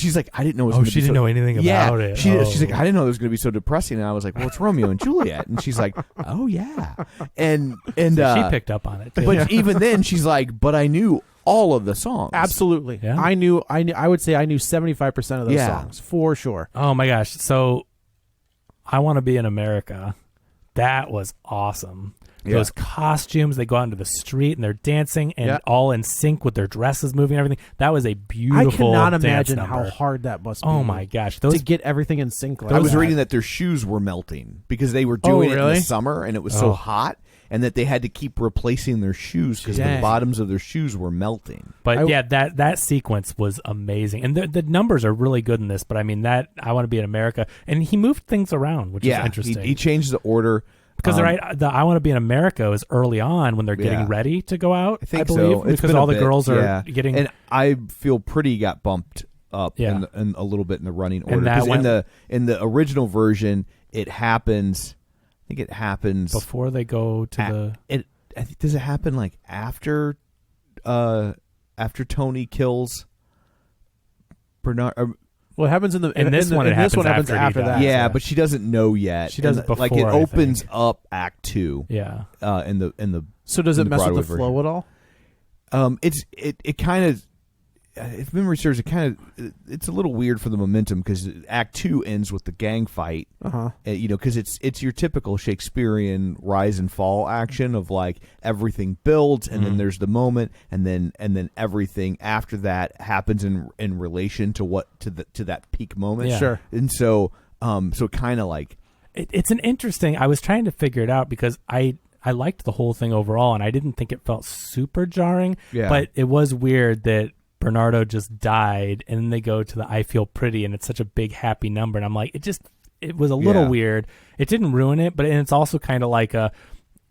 she's like, "I didn't know." It was she didn't know anything about it. She's like, "I didn't know it was going to be so depressing." And I was like, "Well, it's Romeo and Juliet." And she's like, "Oh yeah," and so she picked up on it too. But even then, she's like, "But I knew all of the songs." Absolutely. Yeah. I would say I knew 75% of those songs for sure. Oh my gosh. So I Want to Be in America. That was awesome. Yeah. Those costumes, they go out into the street and they're dancing and all in sync with their dresses moving and everything. That was a beautiful I cannot imagine number. how hard that must be. Oh my gosh. To get everything in sync like I was reading that their shoes were melting because they were doing it in the summer and it was so hot. And that they had to keep replacing their shoes because the bottoms of their shoes were melting. But that sequence was amazing, and the numbers are really good in this. But I mean, that I Want to Be in America, and he moved things around, which is interesting. He changed the order because the I Want to Be in America is early on when they're getting ready to go out. I believe, so. Because all the girls are getting. And I feel pretty got bumped up in a little bit in the running order because in the original version it happens. I think it happens before they go to does it happen after Tony kills Bernard? Well, it happens in this one. It happens after that. Yeah, but she doesn't know yet. She does it before. It opens up Act 2. Yeah. In the so does it mess Broadway with the flow at all? It kind of. If memory serves, it's a little weird for the momentum because Act 2 ends with the gang fight. Because it's your typical Shakespearean rise and fall action of everything builds and then there's the moment and then everything after that happens in relation to that peak moment. Yeah. Sure. And so kind of it's an interesting. I was trying to figure it out because I liked the whole thing overall and I didn't think it felt super jarring. Yeah. But it was weird that Bernardo just died and then they go to the I Feel Pretty and it's such a big happy number and I'm like it was a little weird. It didn't ruin it, but it's also kind of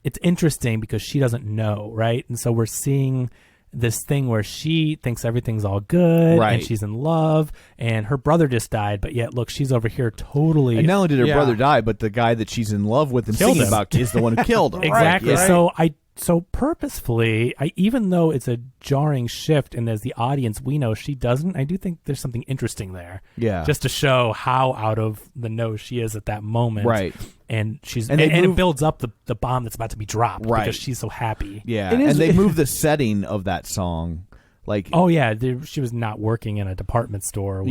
it's interesting because she doesn't know, right? And so we're seeing this thing where she thinks everything's all good and she's in love and her brother just died, but yet look, she's over here totally. And not only did her brother die, but the guy that she's in love with and singing about is the one who killed him. Exactly. Right. So purposefully, even though it's a jarring shift, and as the audience we know she doesn't, I do think there's something interesting there. Yeah. Just to show how out of the nose she is at that moment. Right. And it builds up the bomb that's about to be dropped because she's so happy. Yeah. And they move the setting of that song. She was not working in a department store in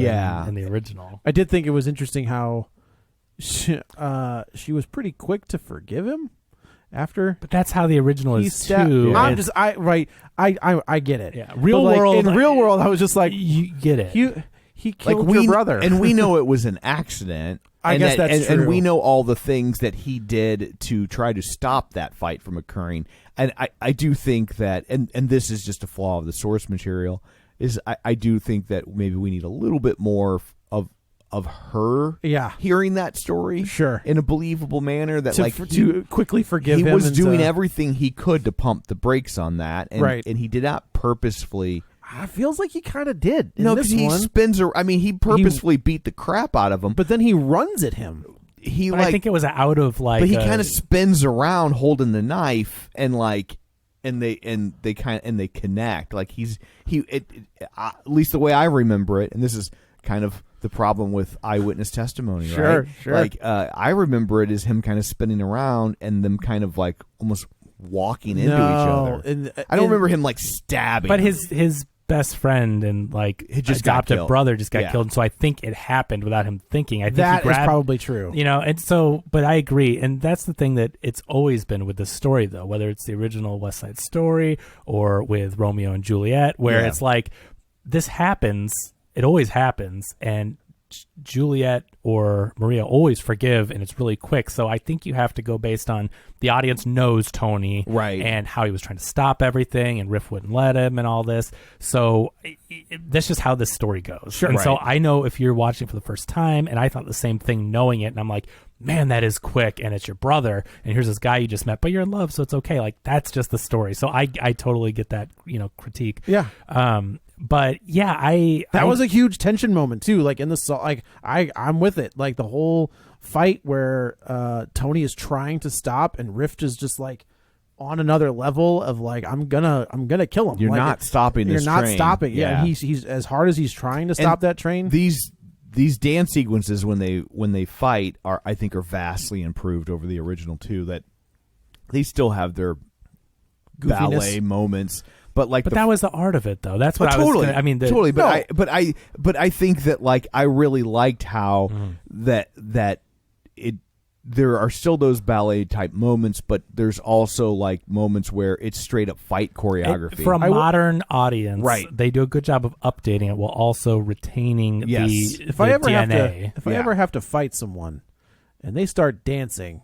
the original. I did think it was interesting how she was pretty quick to forgive him. After, but that's how the original is too. I get it. Yeah, in real world, I was just like, you get it. He killed your brother, and we know it was an accident. I guess that's true. And we know all the things that he did to try to stop that fight from occurring. And I do think that, and this is just a flaw of the source material, is I do think that maybe we need a little bit more of her hearing that story in a believable manner that to quickly forgive him. He was doing everything he could to pump the brakes on that and he did not purposefully. It feels like he kind of did. No, because he spins. He purposefully beat the crap out of him, but then he runs at him. he but like I think it was out of like. But he kind of spins around holding the knife and like. And they connect like at least the way I remember it, and this is kind of the problem with eyewitness testimony, right? Sure. Like I remember it as him kind of spinning around and them kind of like almost walking into each other. I don't remember him like stabbing. But his best friend and like just adoptive brother just got killed, and so I think it happened without him thinking. I think that he grabbed, is probably true. And so, but I agree, and that's the thing that it's always been with the story, though, whether it's the original West Side Story or with Romeo and Juliet, where it's like this happens, it always happens, and Juliet or Maria always forgive, and it's really quick. So I think you have to go based on the audience knows Tony, right, and how he was trying to stop everything, and Riff wouldn't let him, and all this. So that's just how this story goes. Sure, and so I know if you're watching for the first time, and I thought the same thing knowing it, and I'm like, man, that is quick, and it's your brother, and here's this guy you just met, but you're in love, so it's okay. Like that's just the story. So I totally get that critique. Yeah. But yeah, that was a huge tension moment too. Like in the like I'm with it. Like the whole fight where Tony is trying to stop and Rift is just like on another level of like I'm gonna kill him. You're like, not stopping this train. You're not stopping. Yeah. He's as hard as he's trying to stop that train. These dance sequences when they fight are vastly improved over the original too. That they still have their goofiness. Ballet moments. But that was the art of it, though. That's what totally. Totally. But I think that like I really liked how that there are still those ballet type moments, but there's also like moments where it's straight up fight choreography for a modern audience. Right, they do a good job of updating it while also retaining the DNA. If I ever have to fight someone and they start dancing,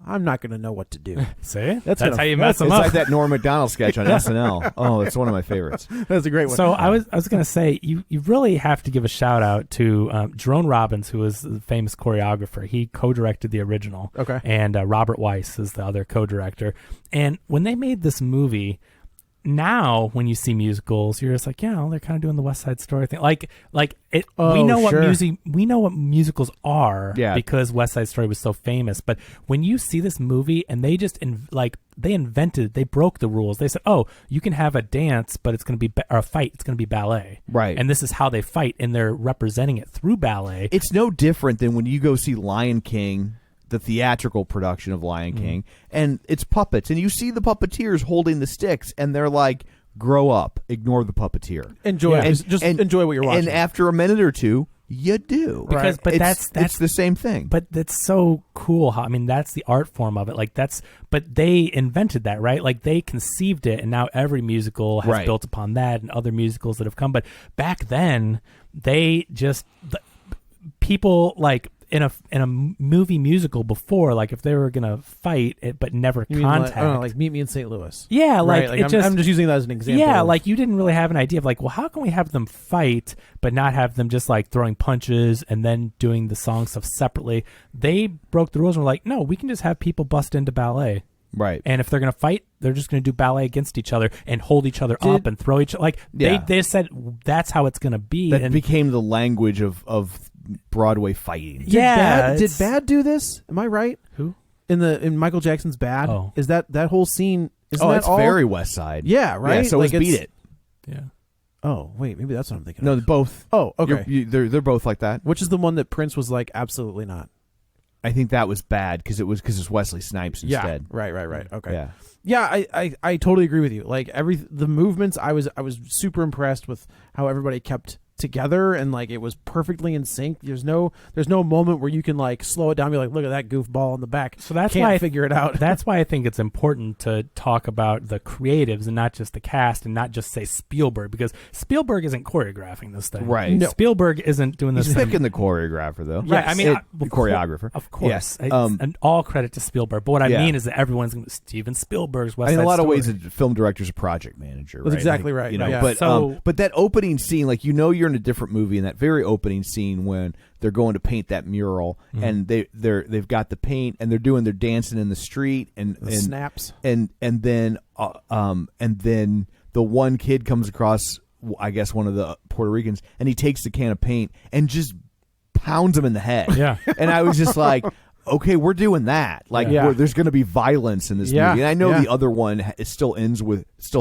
I'm not going to know what to do. See? That's how you mess them up. It's like that Norm Macdonald sketch on SNL. Oh, it's one of my favorites. That's a great one. So I was going to say, you really have to give a shout out to Jerome Robbins, who is the famous choreographer. He co-directed the original. Okay. And Robert Weiss is the other co-director. And when they made this movie, now when you see musicals, you're just like, yeah, they're kind of doing the West Side Story thing. We know what musicals are because West Side Story was so famous. But when you see this movie and they just they broke the rules. They said, oh, you can have a dance, but it's going to be or a fight. It's going to be ballet, right? And this is how they fight, and they're representing it through ballet. It's no different than when you go see Lion King, the theatrical production of Lion King, and it's puppets, and you see the puppeteers holding the sticks, and they're like, grow up, ignore the puppeteer. Enjoy enjoy what you're watching. And after a minute or two, you do. Because, but that's the same thing. But that's so cool. That's the art form of it. But they invented that, right? Like they conceived it, and now every musical has built upon that, and other musicals that have come. But back then, people like in a movie musical before, like if they were gonna fight it but never contact, like Meet Me in St. Louis. Yeah, right? I'm just using that as an example. Yeah, like you didn't really have an idea of like, well, how can we have them fight but not have them just like throwing punches and then doing the song stuff separately? They broke the rules and were like, no, we can just have people bust into ballet. Right. And if they're going to fight, they're just going to do ballet against each other and hold each other up and throw each other. Like they said that's how it's going to be. That became the language of Broadway fighting. Did Bad do this? Am I right? Who? In Michael Jackson's Bad? Oh. Is that whole scene? It's very West Side. Yeah, right? Yeah, so like Beat It. Yeah. Oh, wait, maybe that's what I'm thinking No, of. both. Oh, okay. They're both like that. Which is the one that Prince was like, absolutely not? I think that was Bad because it's Wesley Snipes instead. Right. Okay. Yeah. I totally agree with you. Like the movements, I was super impressed with how everybody kept together and like it was perfectly in sync. There's no moment where you can like slow it down and be like, look at that goofball in the back. So that's can't why figure it out. That's why I think it's important to talk about the creatives and not just the cast and not just say Spielberg, because Spielberg isn't choreographing this thing. Right. No. Spielberg isn't doing this He's thing. picking the choreographer though. Right. Yes. Choreographer. Of course. Yes. And all credit to Spielberg. But what I mean is that everyone's going to Steven Spielberg's West Side In a lot Story. of ways, a film director's a project manager. That's right? exactly right. You know, Yeah. but that opening scene, like you're in a different movie, and that very opening scene when they're going to paint that mural, and they've got the paint, and they're doing their dancing in the street, and snaps, and then the one kid comes across, I guess one of the Puerto Ricans, and he takes the can of paint and just pounds him in the head. Yeah. And I was just like, okay, we're doing that. Like, there's going to be violence in this movie. And I know the other one still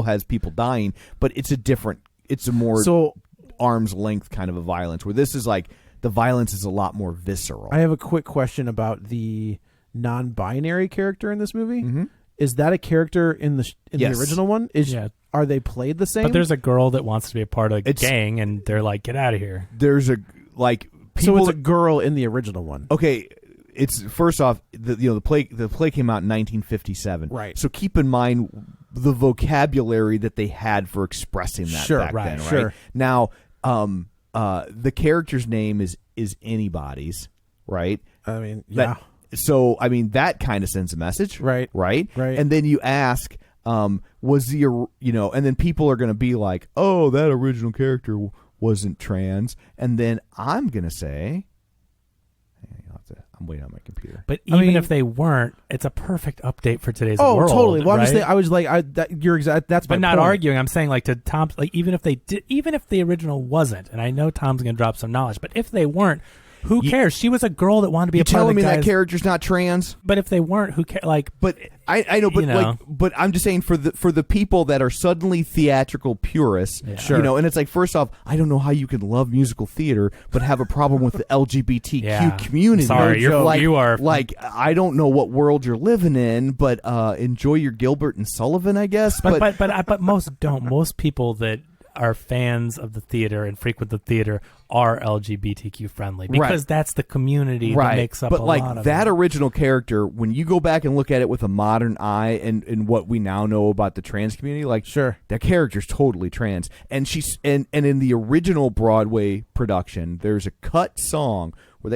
has people dying, but it's a more arm's length kind of a violence, where this is like the violence is a lot more visceral. I have a quick question about the non-binary character in this movie. Mm-hmm. Is that a character in the original one? Are they played the same? But there's a girl that wants to be a part of a gang, and they're like, get out of here. There's a so it's a girl in the original one. Okay, it's first off, the play came out in 1957. Right. So keep in mind the vocabulary that they had for expressing that back then. Right. Sure. Now, the character's name is anybody's. Right. I mean, yeah. That kind of sends a message. Right. Right. Right. And then you ask, was the and then people are going to be like, oh, that original character wasn't trans, and then I'm going to say, I'm waiting on my computer. But even if they weren't, it's a perfect update for today's world. Oh, totally. Well, right? I was like, you're exact. That's but my not point. arguing. I'm saying like to Tom's, like even if the original wasn't, and I know Tom's going to drop some knowledge, but if they weren't, who cares? She was a girl that wanted to be a part of the telling me guys. that character's not trans? But if they weren't, who cares? Like, but I know, but but I'm just saying for the people that are suddenly theatrical purists, and it's like, first off, I don't know how you can love musical theater but have a problem with the LGBTQ community. Sorry, you are like, I don't know what world you're living in, but enjoy your Gilbert and Sullivan, I guess. But most don't. Most people that are fans of the theater and frequent the theater are LGBTQ friendly because that's the community that makes up a lot of it. But like that original character, when you go back and look at it with a modern eye and what we now know about the trans community, like that character's totally trans. And she's and in the original Broadway production, there's a cut song where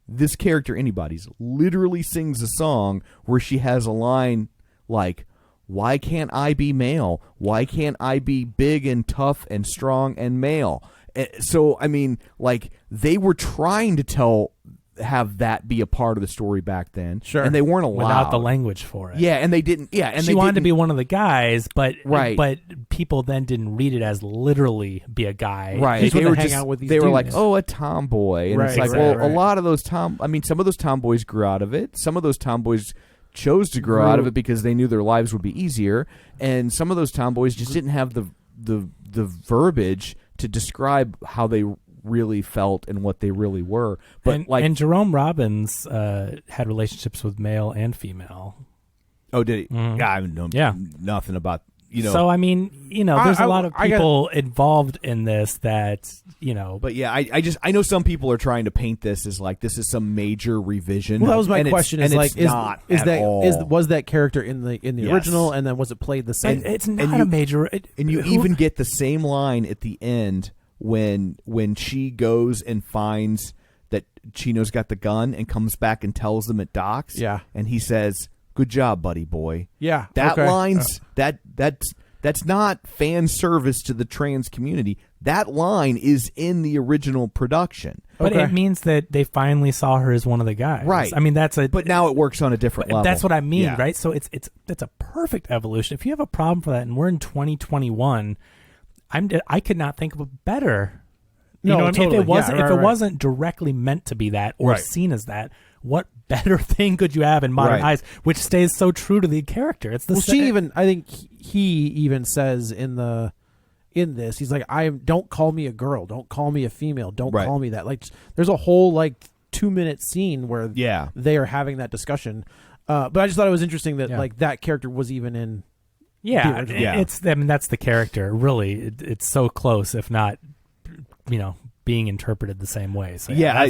this character, anybody's, literally sings a song where she has a line like, why can't I be male? Why can't I be big and tough and strong and male? So, I mean, like, they were trying to have that be a part of the story back then. Sure. And they weren't allowed. Without the language for it. Yeah, and they didn't. Yeah, and she wanted to be one of the guys, but people then didn't read it as literally be a guy. Right. They were hang out with these They were dudes. like, oh, a tomboy. And it's like, a lot of those I mean, some of those tomboys grew out of it. Some of those tomboys chose to grow out of it because they knew their lives would be easier, and some of those tomboys just didn't have the verbiage to describe how they really felt and what they really were. But and Jerome Robbins had relationships with male and female. Oh, did he? Mm-hmm. Yeah, I know nothing about So I mean, there's a lot of people involved in this that But yeah, I know some people are trying to paint this as like this is some major revision. Well, that was my question. Is like, was that character in the original, and then was it played the same? It's not a major. And you even get the same line at the end when she goes and finds that Chino's got the gun and comes back and tells them it docks. Yeah, and he says, "Good job, buddy boy." Yeah, that line's that's not fan service to the trans community. That line is in the original production. But it means that they finally saw her as one of the guys. Right. I mean, but now it works on a different level. That's what I mean, right? So that's a perfect evolution. If you have a problem for that, and we're in 2021, I could not think of a better. Totally. If it wasn't directly meant to be that or seen as that, what better thing could you have in modern eyes, which stays so true to the character? It's the I think he even says in this, he's like, don't call me a girl, don't call me a female, don't call me that. Like, there's a whole 2-minute scene where they are having that discussion. But I just thought it was interesting that that character was even in. Yeah, that's the character. Really, it's so close, if not, being interpreted the same way. So I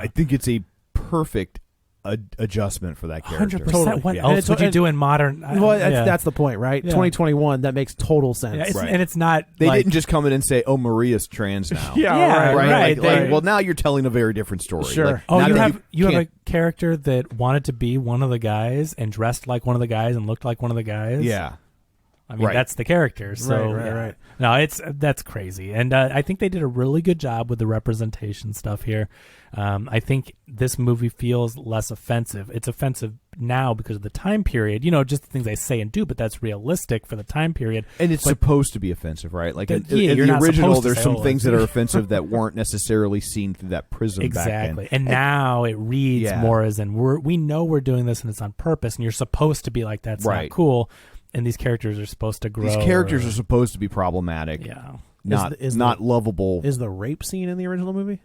think it's a perfect adjustment for that character. 100%. What else would you do in modern? That's the point, right? 2021. That makes total sense. And it's not. They didn't just come in and say, "Oh, Maria's trans now." right. Well, now you're telling a very different story. Sure. You have a character that wanted to be one of the guys and dressed like one of the guys and looked like one of the guys. Yeah. I mean, that's the character. So right. No, that's crazy, and I think they did a really good job with the representation stuff here. I think this movie feels less offensive. It's offensive now because of the time period, just the things I say and do, but that's realistic for the time period. And it's supposed to be offensive, right? Like in you're the not original, supposed to there's say, some "Oh, things that are offensive that weren't necessarily seen through that prism back then. Exactly. And now it reads more as in we know we're doing this and it's on purpose, and you're supposed to be like, that's not cool. And these characters are supposed to grow. These characters are supposed to be problematic. Yeah. Not lovable. Is the rape scene in the original movie?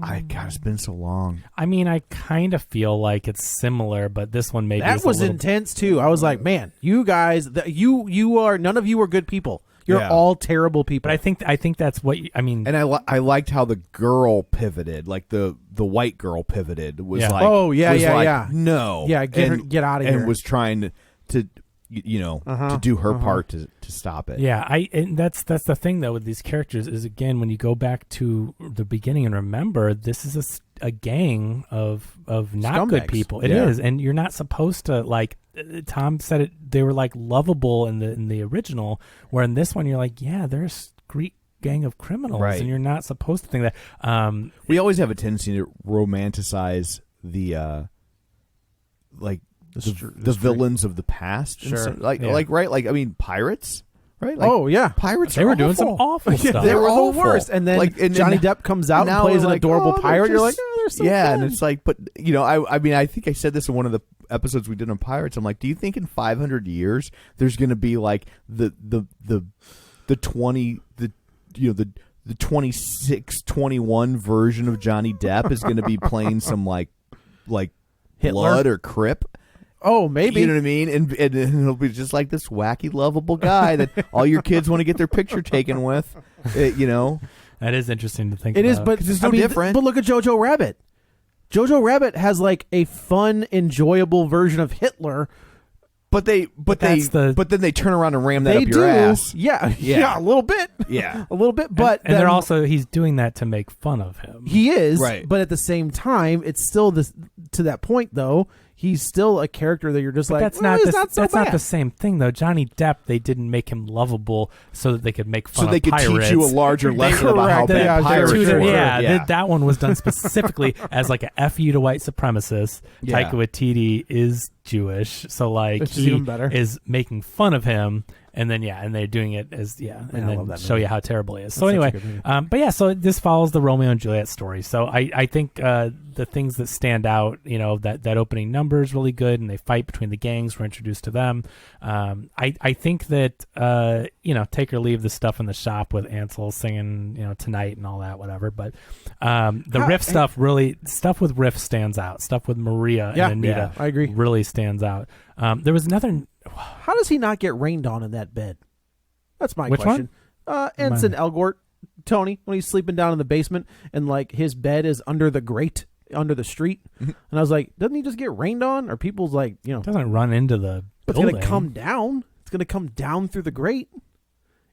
God, it's been so long. I mean, I kind of feel like it's similar, but this one maybe that was intense too. I was like, man, you guys, you are none of you are good people. You're all terrible people. But I think that's what I mean. And I liked how the girl pivoted, like the white girl pivoted. Was like, no, get out of here, and was trying to to do her part to stop it. Yeah, and that's the thing though with these characters is, again, when you go back to the beginning and remember, this is a gang of not scumbags. Good people. It is, and you're not supposed to, like Tom said it. They were like lovable in the original, where in this one you're like, they're a Greek gang of criminals, and you're not supposed to think that. We always have a tendency to romanticize the the villains of the past. Sure. I mean, pirates. Right? Pirates. They were doing some awful stuff. They were awful. the worst. And then Johnny Depp comes out and plays an adorable pirate. You're like, they're so good. And it's like, but I mean, I think I said this in one of the episodes we did on pirates. I'm like, do you think in 500 years there's going to be like the 26, 21 version of Johnny Depp is going to be playing some like Hitler? Blood or Crip? Oh, maybe. You know what I mean? And it'll be just like this wacky, lovable guy that all your kids want to get their picture taken with. That is interesting to think about. It is, but it's no different. But look at Jojo Rabbit. Jojo Rabbit has like a fun, enjoyable version of Hitler. But then they turn around and ram that up your ass. Yeah, a little bit. Yeah, a little bit. But and they're also, he's doing that to make fun of him. He is, right? But at the same time, it's still this. To that point, though, he's still a character that you're just like. That's not the same thing, though. Johnny Depp, they didn't make him lovable so that they could make fun of pirates. So they could teach you a larger lesson about how bad pirates were. That one was done specifically as like a F you to white supremacists. Taika Waititi is Jewish, so like he is making fun of him, and then and they're doing it as and then show you how terrible he is. So anyway, so this follows the Romeo and Juliet story. So I think the things that stand out, that opening number is really good, and they fight between the gangs. We're introduced to them. I think that take or leave the stuff in the shop with Ansel singing Tonight and all that, whatever. But the riff stuff with Riff stands out. Stuff with Maria and Anita, I agree, really stands out. There was another. How does he not get rained on in that bed? That's my Which question. Ansel Elgort, Tony, when he's sleeping down in the basement and like his bed is under the grate, under the street, and I was like, doesn't he just get rained on? Or people's like, it doesn't run into the building. It's going to come down. It's going to come down through the grate.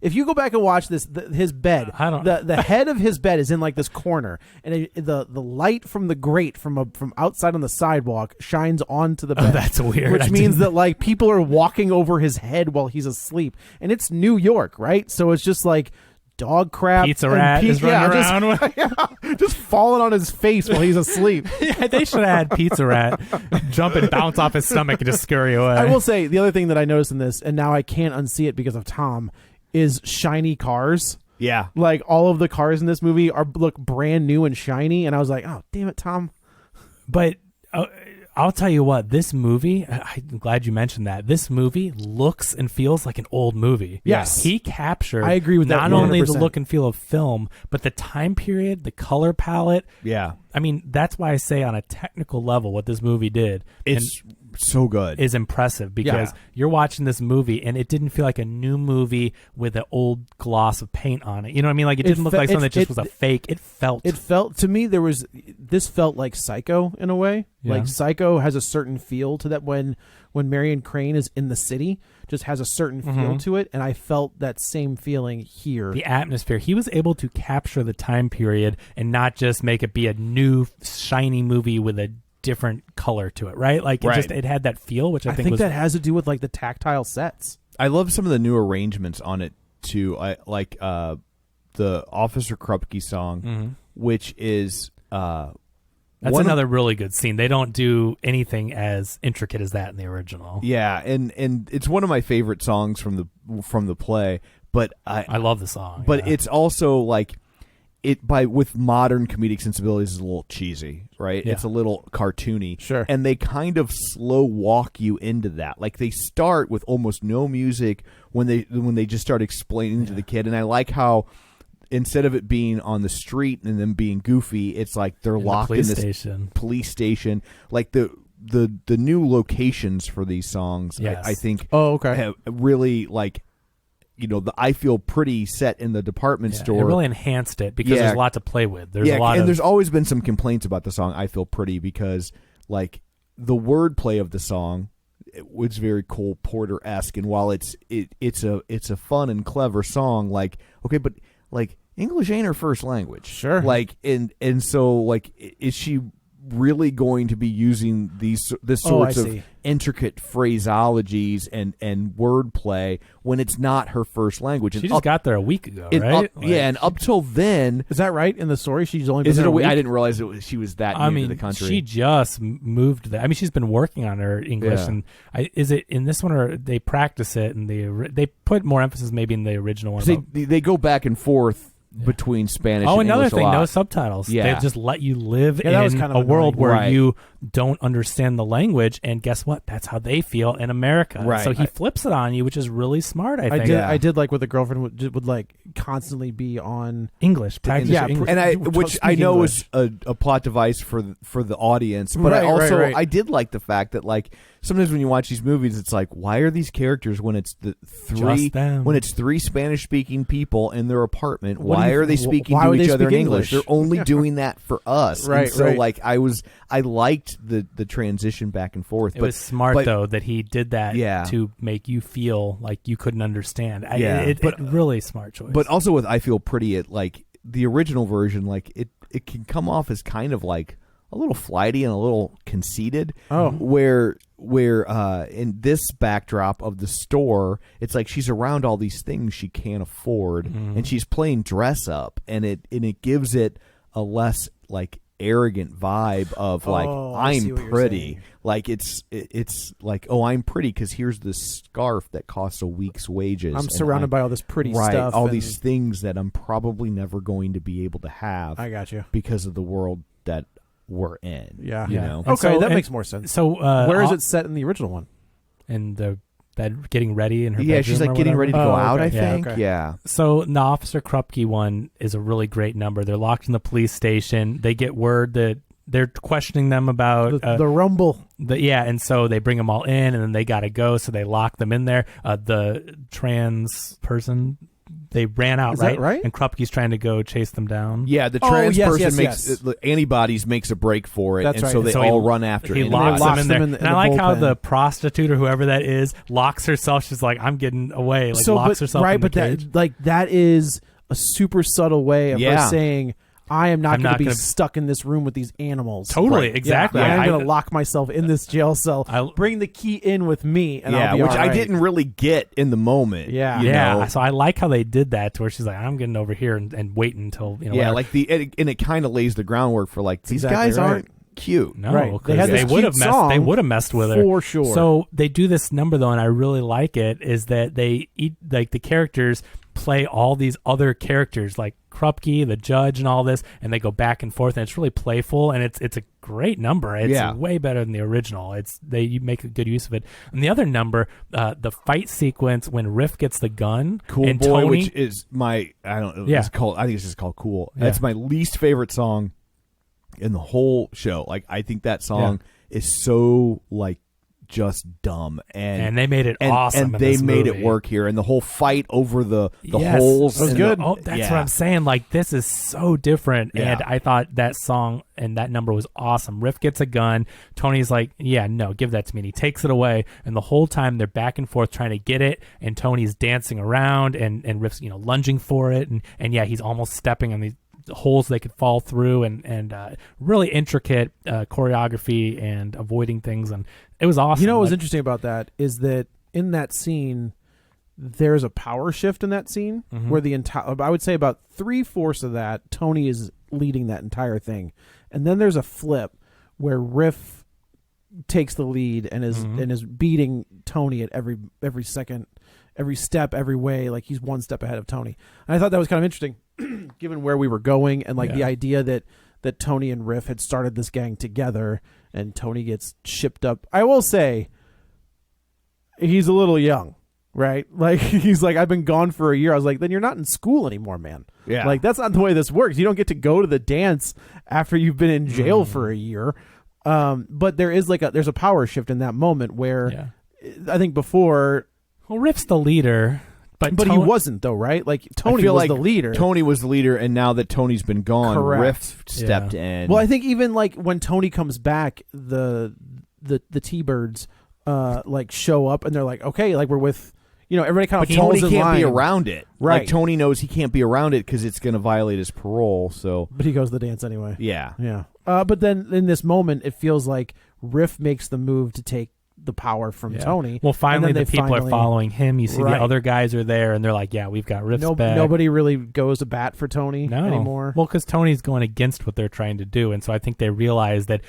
If you go back and watch this, his bed, the head of his bed is in like this corner, and the light from the grate from outside on the sidewalk shines onto the bed. Oh, that's weird. Which means that like people are walking over his head while he's asleep, and it's New York, right? So it's just like dog crap. Pizza rat is running around. Just falling on his face while he's asleep. They should have had Pizza Rat jump and bounce off his stomach and just scurry away. I will say the other thing that I noticed in this, and now I can't unsee it because of Tom, is shiny cars. Yeah. Like all of the cars in this movie look brand new and shiny, and I was like, oh, damn it, Tom. But I'll tell you what, this movie, I'm glad you mentioned that. This movie looks and feels like an old movie. Yes. He captured I agree with that not 100%. only the look and feel of film, but the time period, the color palette. Yeah. I mean, that's why I say on a technical level what this movie did. It's so good. Is impressive because you're watching this movie and it didn't feel like a new movie with an old gloss of paint on it. You know what I mean? Like it didn't look like something that just was a fake. It felt to me this felt like Psycho in a way. Yeah. Like Psycho has a certain feel to that when Marion Crane is in the city, just has a certain feel to it, and I felt that same feeling here. The atmosphere. He was able to capture the time period and not just make it be a new shiny movie with a different color to it, right? Like it had that feel, which I think was, that has to do with like the tactile sets. I love some of the new arrangements on it too. I like the Officer Krupke song, which is that's another really good scene. They don't do anything as intricate as that in the original. Yeah, and it's one of my favorite songs from the play. But I love the song. But it's also like with modern comedic sensibilities is a little cheesy, right? Yeah. It's a little cartoony. Sure. And they kind of slow walk you into that. Like they start with almost no music when they just start explaining to the kid. And I like how instead of it being on the street and them being goofy, it's like they're locked in this police station. Like the new locations for these songs, I think have really like, you know, the I Feel Pretty set in the department store. It really enhanced it because there's a lot to play with. There's a lot and there's always been some complaints about the song I Feel Pretty because like the wordplay of the song it was very Cole Porter-esque, and while it's a fun and clever song, like okay, but like English ain't her first language. Sure. Like and so like is she really going to be using this sorts of intricate phraseologies and wordplay when it's not her first language? She just got there a week ago, right? And up till then, is that right? In the story, she's only been there a week? I didn't realize she was that new to the country. She just moved there. I mean, she's been working on her English, and is it in this one or they practice it and they put more emphasis maybe in the original one? They go back and forth between Spanish and another English thing, no subtitles. They just let you live in a world where you don't understand the language, and guess what? That's how they feel in America. Right. So he flips it on you, which is really smart, I think. I did like what the girlfriend would like constantly be on English, practice your English. And which I know is a plot device for the audience, but I did like the fact that like sometimes when you watch these movies, it's like, why are these characters when it's three Spanish speaking people in their apartment? Why are they speaking to each other in English? They're only doing that for us. Right. And so like I liked the transition back and forth. It was smart though that he did that to make you feel like you couldn't understand. But really smart choice. But also with I Feel Pretty, it like the original version, like it can come off as kind of like a little flighty and a little conceited. Where in this backdrop of the store, it's like she's around all these things she can't afford, and she's playing dress up, and it gives it a less like arrogant vibe of like I'm pretty. Like it's like I'm pretty because here's this scarf that costs a week's wages. I'm surrounded by all this pretty stuff, all these things that I'm probably never going to be able to have. I got you because of the world that we're in. Yeah, you know. Okay, that makes more sense. So where is it set in the original one? In the bed, getting ready in her bedroom. She's like getting ready to go out. Okay. I think. Okay. Yeah. So the Officer Krupke one is a really great number. They're locked in the police station. They get word that they're questioning them about the rumble. And so they bring them all in, and then they got to go. So they lock them in there. The trans person. They ran out, right? And Krupke's trying to go chase them down. Yeah, the trans person makes antibodies makes a break for it, so they all run after him. He locks them in there. And I like how the prostitute or whoever that is locks herself. She's like, "I'm getting away." Like locks herself in the cage. That is a super subtle way of her saying, I am not going to be stuck in this room with these animals. Totally, exactly. Yeah, I'm going to lock myself in this jail cell. Bring the key in with me, and I'll be which all right. I didn't really get in the moment. Yeah, you know? So I like how they did that, to where she's like, I'm getting over here and waiting until whatever. Like and it kind of lays the groundwork for like these guys aren't cute. No, they would have messed. They would have messed with her for sure. So they do this number though, and I really like it. Is that they eat like the characters play all these other characters like Krupke, the judge, and all this, and they go back and forth, and it's really playful, and it's a great number. It's way better than the original. You make a good use of it. And the other number, the fight sequence when Riff gets the gun, Cool and Boy, Tony, which is I think it's just called Cool. That's my least favorite song in the whole show. Like I think that song is so like just dumb, and they made it awesome, and they made movie. it work here, and the whole fight over the holes was good. That's what I'm saying. Like this is so different, and I thought that song and that number was awesome. Riff gets a gun. Tony's like, "Yeah, no, give that to me." And he takes it away, and the whole time they're back and forth trying to get it, and Tony's dancing around, and Riff's lunging for it, and he's almost stepping on these holes they could fall through, and really intricate choreography and avoiding things, and it was awesome. You know what was interesting about that is that in that scene, there's a power shift in that scene where the entire, I would say about 3/4 of that, Tony is leading that entire thing. And then there's a flip where Riff takes the lead and is beating Tony at every second, every step, every way. Like he's one step ahead of Tony. And I thought that was kind of interesting given where we were going and like the idea that Tony and Riff had started this gang together and Tony gets shipped up. I will say he's a little young. Right? Like, he's like, I've been gone for a year. I was like, then you're not in school anymore, man. Yeah. Like, that's not the way this works. You don't get to go to the dance after you've been in jail for a year. But there is there's a power shift in that moment where I think before. Well, Riff's the leader. But he wasn't, though, right? Like, Tony was the leader. Tony was the leader, and now that Tony's been gone, Riff stepped in. Well, I think even, like, when Tony comes back, the T-Birds, show up, and they're like, okay, like, we're with... You know, everybody kind of falls in line. But Tony can't be around it. Right. Like, Tony knows he can't be around it because it's going to violate his parole, so... But he goes to the dance anyway. Yeah. Yeah. But then in this moment, it feels like Riff makes the move to take the power from Tony. Well, finally, the people are following him. You see the other guys are there, and they're like, yeah, we've got Riff's back. Nobody really goes to bat for Tony anymore. Well, because Tony's going against what they're trying to do, and so I think they realize that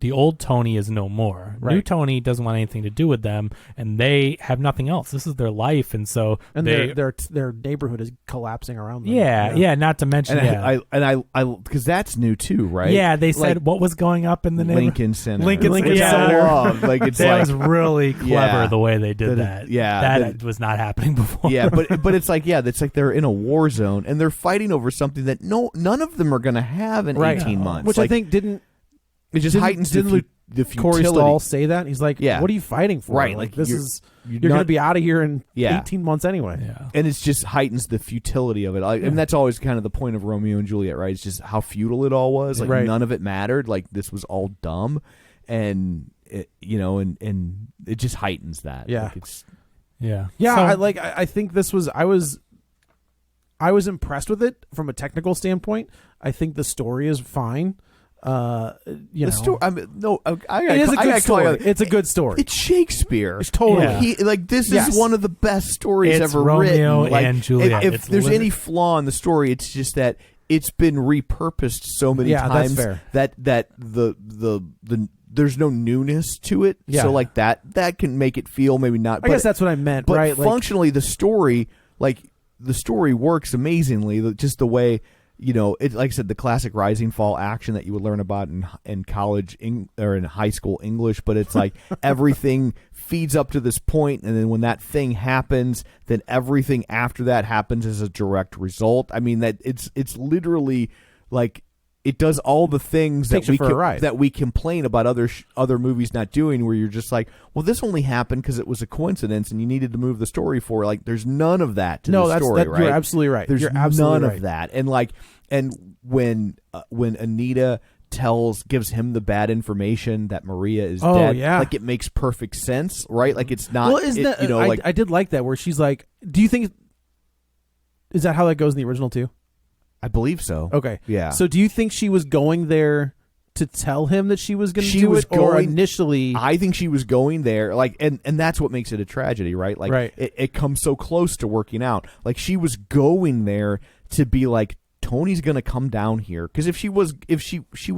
the old Tony is no more. Right. New Tony doesn't want anything to do with them, and they have nothing else. This is their life, and so their neighborhood is collapsing around them. Yeah. Not to mention, I because that's new too, right? Yeah, they said what was going up in the neighborhood. Lincoln Center. Lincoln Center. Like it's that was really clever the way they did that. Yeah, that was not happening before. Yeah, but it's like it's like they're in a war zone and they're fighting over something that none of them are going to have in 18 months, which I think didn't. It just heightens the futility. Corey Stahl say that? He's like, what are you fighting for? Right. Like you're going to be out of here in 18 months anyway. Yeah. And it just heightens the futility of it. And that's always kind of the point of Romeo and Juliet, right? It's just how futile it all was. Like none of it mattered. Like this was all dumb. And, and it just heightens that. Yeah. Like it's, yeah. So, I think this was, I was impressed with it from a technical standpoint. I think the story is fine. The story. I mean, no, it is a good story. It's a good story. It's Shakespeare. It's totally. Yeah. This is one of the best stories ever Romeo written. And Juliet. If there's any flaw in the story, it's just that it's been repurposed so many times that the there's no newness to it. Yeah. So like that can make it feel maybe not. I guess that's what I meant. But right? Functionally, the story works amazingly. Just the way. It's like I said, the classic rising fall action that you would learn about in college or in high school English, but it's like everything feeds up to this point, and then when that thing happens, then everything after that happens as a direct result. I mean, that it's literally like it does all the things that we complain about other movies not doing, where you're just like, well, this only happened because it was a coincidence and you needed to move the story forward. Like, there's none of that to the story, right? You're absolutely right. There's none of that. And when Anita gives him the bad information that Maria is dead, like it makes perfect sense, right? Like it's not. Well, I did like that where she's like, "Do you think is that how that goes in the original too?" I believe so. Okay. Yeah. So do you think she was going there to tell him that she was going to do it, or initially? I think she was going there, and that's what makes it a tragedy, right? Like, it comes so close to working out. Like, she was going there to be like, Tony's going to come down here, because if she would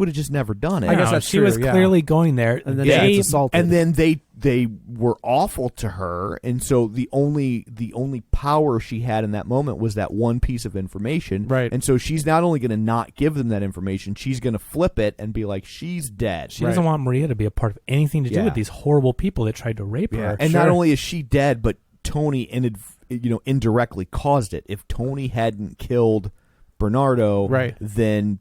have just never done it. I guess she was clearly going there, and then she gets assaulted. And then they were awful to her, and so the only power she had in that moment was that one piece of information, right? And so she's not only going to not give them that information, she's going to flip it and be like, she's dead. She doesn't want Maria to be a part of anything to do with these horrible people that tried to rape her. And not only is she dead, but Tony indirectly caused it. If Tony hadn't killed Bernardo, then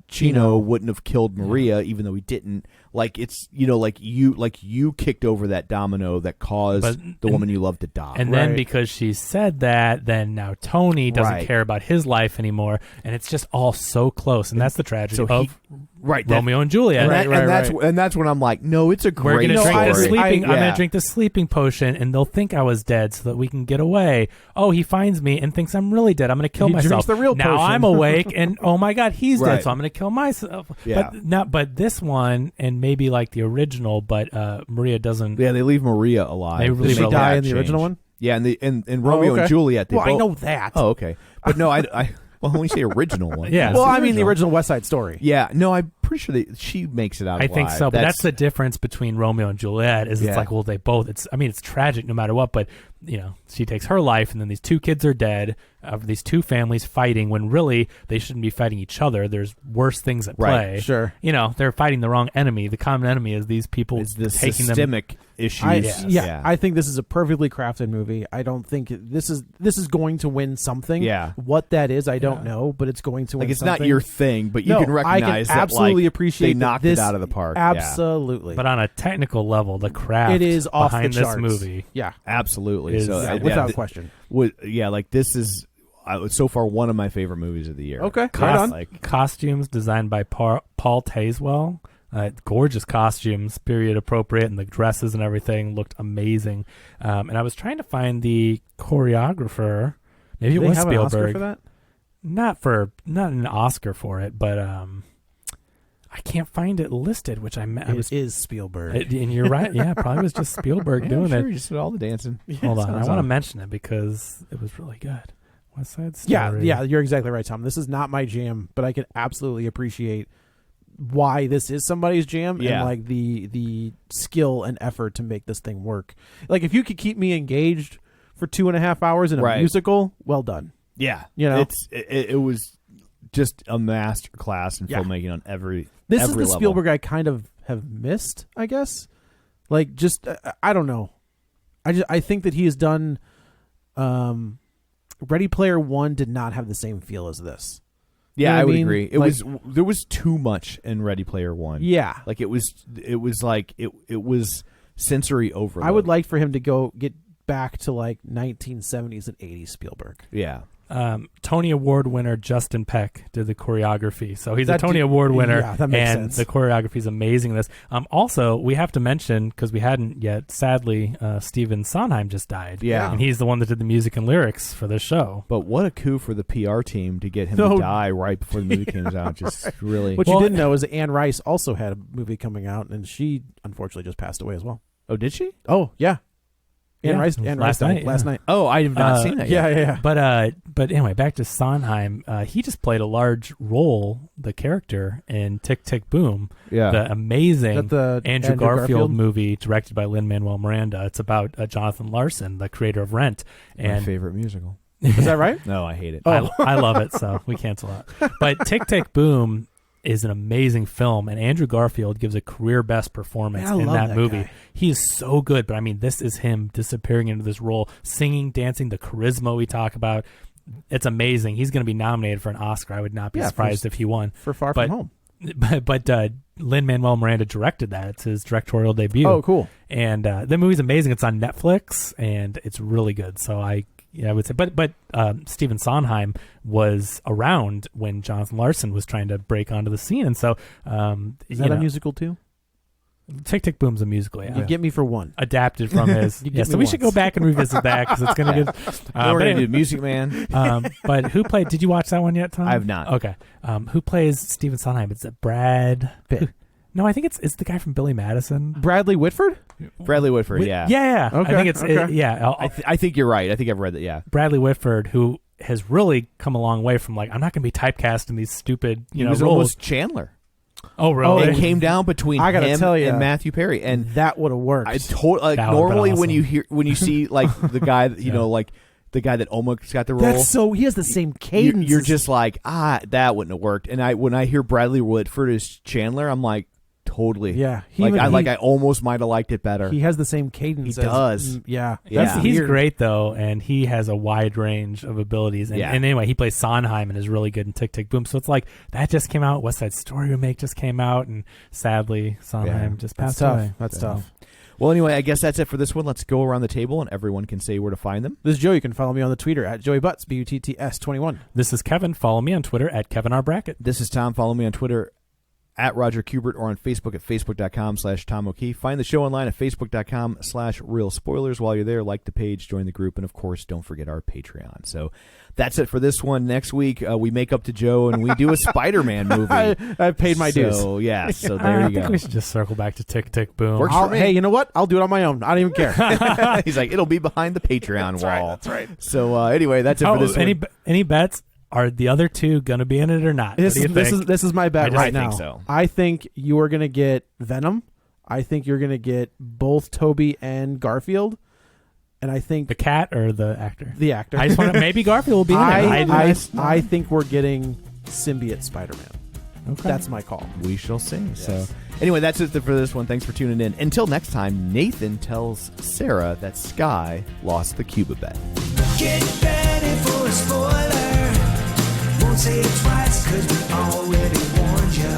Chino wouldn't have killed Maria, even though he didn't. Like, it's you kicked over that domino that caused the woman you love to die. And then because she said that, then now Tony doesn't care about his life anymore, and it's just all so close, and that's the tragedy of Right, Romeo and Juliet. And that's when I'm like, no, it's a We're great gonna story. drink the sleeping. I'm Yeah. gonna drink the sleeping potion, and they'll think I was dead, so that we can get away. Oh, he finds me and thinks I'm really dead. I'm gonna kill He drinks myself. the real now potion. I'm awake, and oh my god, he's Right. dead. So I'm gonna kill myself. Yeah. But this one, and maybe like the original, but Maria doesn't. Yeah, they leave Maria alive. They leave Did she her die that in the change. original one? Yeah, in Romeo okay. and Juliet. They Well, I both, know that. Oh, okay. But no, I well, when you say original one, Yeah. Well, I mean the original West Side Story. Yeah, no, I'm pretty sure she makes it out. I think alive. so, but that's the difference between Romeo and Juliet. Is Yeah. it's like, well, they both. It's tragic no matter what, but she takes her life, and then these two kids are dead. Of these two families fighting when really they shouldn't be fighting each other. There's worse things at play. Right, sure. They're fighting the wrong enemy. The common enemy is these people It's the taking them. systemic issues. I think this is a perfectly crafted movie. I don't think this is going to win something. Yeah. What that is, I don't know, but it's going to win Like it's something. not your thing, but you No, can recognize I can absolutely that appreciate they that knocked this, it out of the park. Absolutely. But on a technical level, the craft it is off behind the this charts. movie. Yeah. Absolutely. Is- So yeah, Without question. like this is so far one of my favorite movies of the year. Okay. Right on. Like Costumes designed by Paul Tazewell. Gorgeous costumes, period appropriate, and the dresses and everything looked amazing. And I was trying to find the choreographer. Maybe Do it they was have an Spielberg. Oscar for that? Not an Oscar for it, but I can't find it listed. Which I It is Spielberg. and you're right. Yeah, probably was just Spielberg doing sure, it. You just did all the dancing. Hold on, I sounds want to awesome. mention it because it was really good. West Side Story. Yeah, you're exactly right, Tom. This is not my jam, but I can absolutely appreciate why this is somebody's jam Yeah. and like the skill and effort to make this thing work. Like if you could keep me engaged for 2.5 hours in a Right. musical, well done. Yeah, it was just a master class in Yeah. filmmaking on every. This is every the level. Spielberg I kind of have missed, I guess. Like just I don't know. I think that he has done Ready Player One did not have the same feel as this. Yeah, You know what I I would mean? agree. It Like- was there was too much in Ready Player One. Yeah. like it was like it was sensory overload. I would like for him to get back to like 1970s and 80s Spielberg. Yeah. Tony Award winner Justin Peck did the choreography. So he's a That Tony dude- Award winner, yeah, that makes and sense. the choreography is amazing in this. Also, we have to mention, because we hadn't yet, sadly, Stephen Sondheim just died. Yeah. And he's the one that did the music and lyrics for this show. But what a coup for the PR team to get him No. to die right before the movie comes out. Just really. What Well- you didn't know is that Anne Rice also had a movie coming out, and she unfortunately just passed away as well. Oh, did she? Oh, yeah. Anne Yeah, Rice last died night, last yeah. night. Oh, I have not seen that yet. Yeah. But anyway, back to Sondheim. He just played a large role, the character in Tick Tick Boom, Yeah. the amazing That the Andrew Andrew Garfield Garfield? movie directed by Lin-Manuel Miranda. It's about Jonathan Larson, the creator of Rent. My And favorite musical. Is that right? No, I hate it. I love it, so we cancel that. But Tick Tick Boom is an amazing film, and Andrew Garfield gives a career best performance Man, I in love that that movie. guy. He is so good, but I mean, this is him disappearing into this role, singing, dancing, the charisma we talk about. It's amazing. He's going to be nominated for an Oscar. I would not be Yeah, surprised if he won. For Far But- From Home. But Lin-Manuel Miranda directed that. It's his directorial debut. Oh, cool. And the movie's amazing. It's on Netflix, and it's really good. So I would say, but Stephen Sondheim was around when Jonathan Larson was trying to break onto the scene, and so Is that a musical too? Tick Tick Boom's a musical, yeah. You get me for one. Adapted from his. You Yeah, get so me we should go once. back and revisit that because it's going to get. We're but, going to do Music Man. but who played? Did you watch that one yet, Tom? I have not. Okay. Who plays Stephen Sondheim? It's Brad Pitt. No, I think it's the guy from Billy Madison. Bradley Whitford? Bradley Whitford, yeah. Yeah. Okay, I think it's okay. yeah. I think you're right. I think I've read that, yeah. Bradley Whitford, who has really come a long way from like, I'm not going to be typecast in these stupid He was roles. almost Chandler. Oh, really? It came down between I gotta him tell ya, and Matthew Perry. And that would have worked. I totally That would've been normally when awesome. you see like the guy that, like the guy that almost got the role. That's so he has the same cadence. You're just like, that wouldn't have worked. And when I hear Bradley Whitford as Chandler, I'm like, totally. Yeah. I almost might have liked it better. He has the same cadence. He does. Yeah. Yeah. He's weird. great though, and he has a wide range of abilities. And, Yeah. and anyway, he plays Sondheim and is really good in Tick Tick Boom. So it's like that just came out. West Side Story remake just came out, and sadly, Sondheim just That's passed tough. away. That's So- tough. Well, anyway, I guess that's it for this one. Let's go around the table and everyone can say where to find them. This is Joe. You can follow me on the Twitter at Joey Butts, BUTTS 21. This is Kevin. Follow me on Twitter at Kevin R. Brackett. This is Tom. Follow me on Twitter at Roger Kubert or on Facebook at facebook.com/Tom O'Keefe. Find the show online at facebook.com/Real Spoilers. While you're there, like the page, join the group, and of course, don't forget our Patreon. So that's it for this one. Next week, we make up to Joe and we do a Spider-Man movie. I've paid my dues. So, yeah, so there you I think go. we should just circle back to Tick, Tick, Boom. Works for me. Hey, you know what? I'll do it on my own. I don't even care. He's like, it'll be behind the Patreon wall. That's right. So anyway, that's it for this one. Any bets? Are the other two going to be in it or not? This is my bet right now. I think so. I think you are going to get Venom. I think you're going to get both Tobey and Garfield. And I think the cat or the actor. The actor. I just want maybe Garfield will be in it. I think we're getting symbiote Spider-Man. Okay. That's my call. We shall see. Yes. So anyway, that's it for this one. Thanks for tuning in. Until next time, Nathan tells Sarah that Sky lost the Cuba bet. Get ready for a spoiler. Won't say it twice, 'cause we already warned you.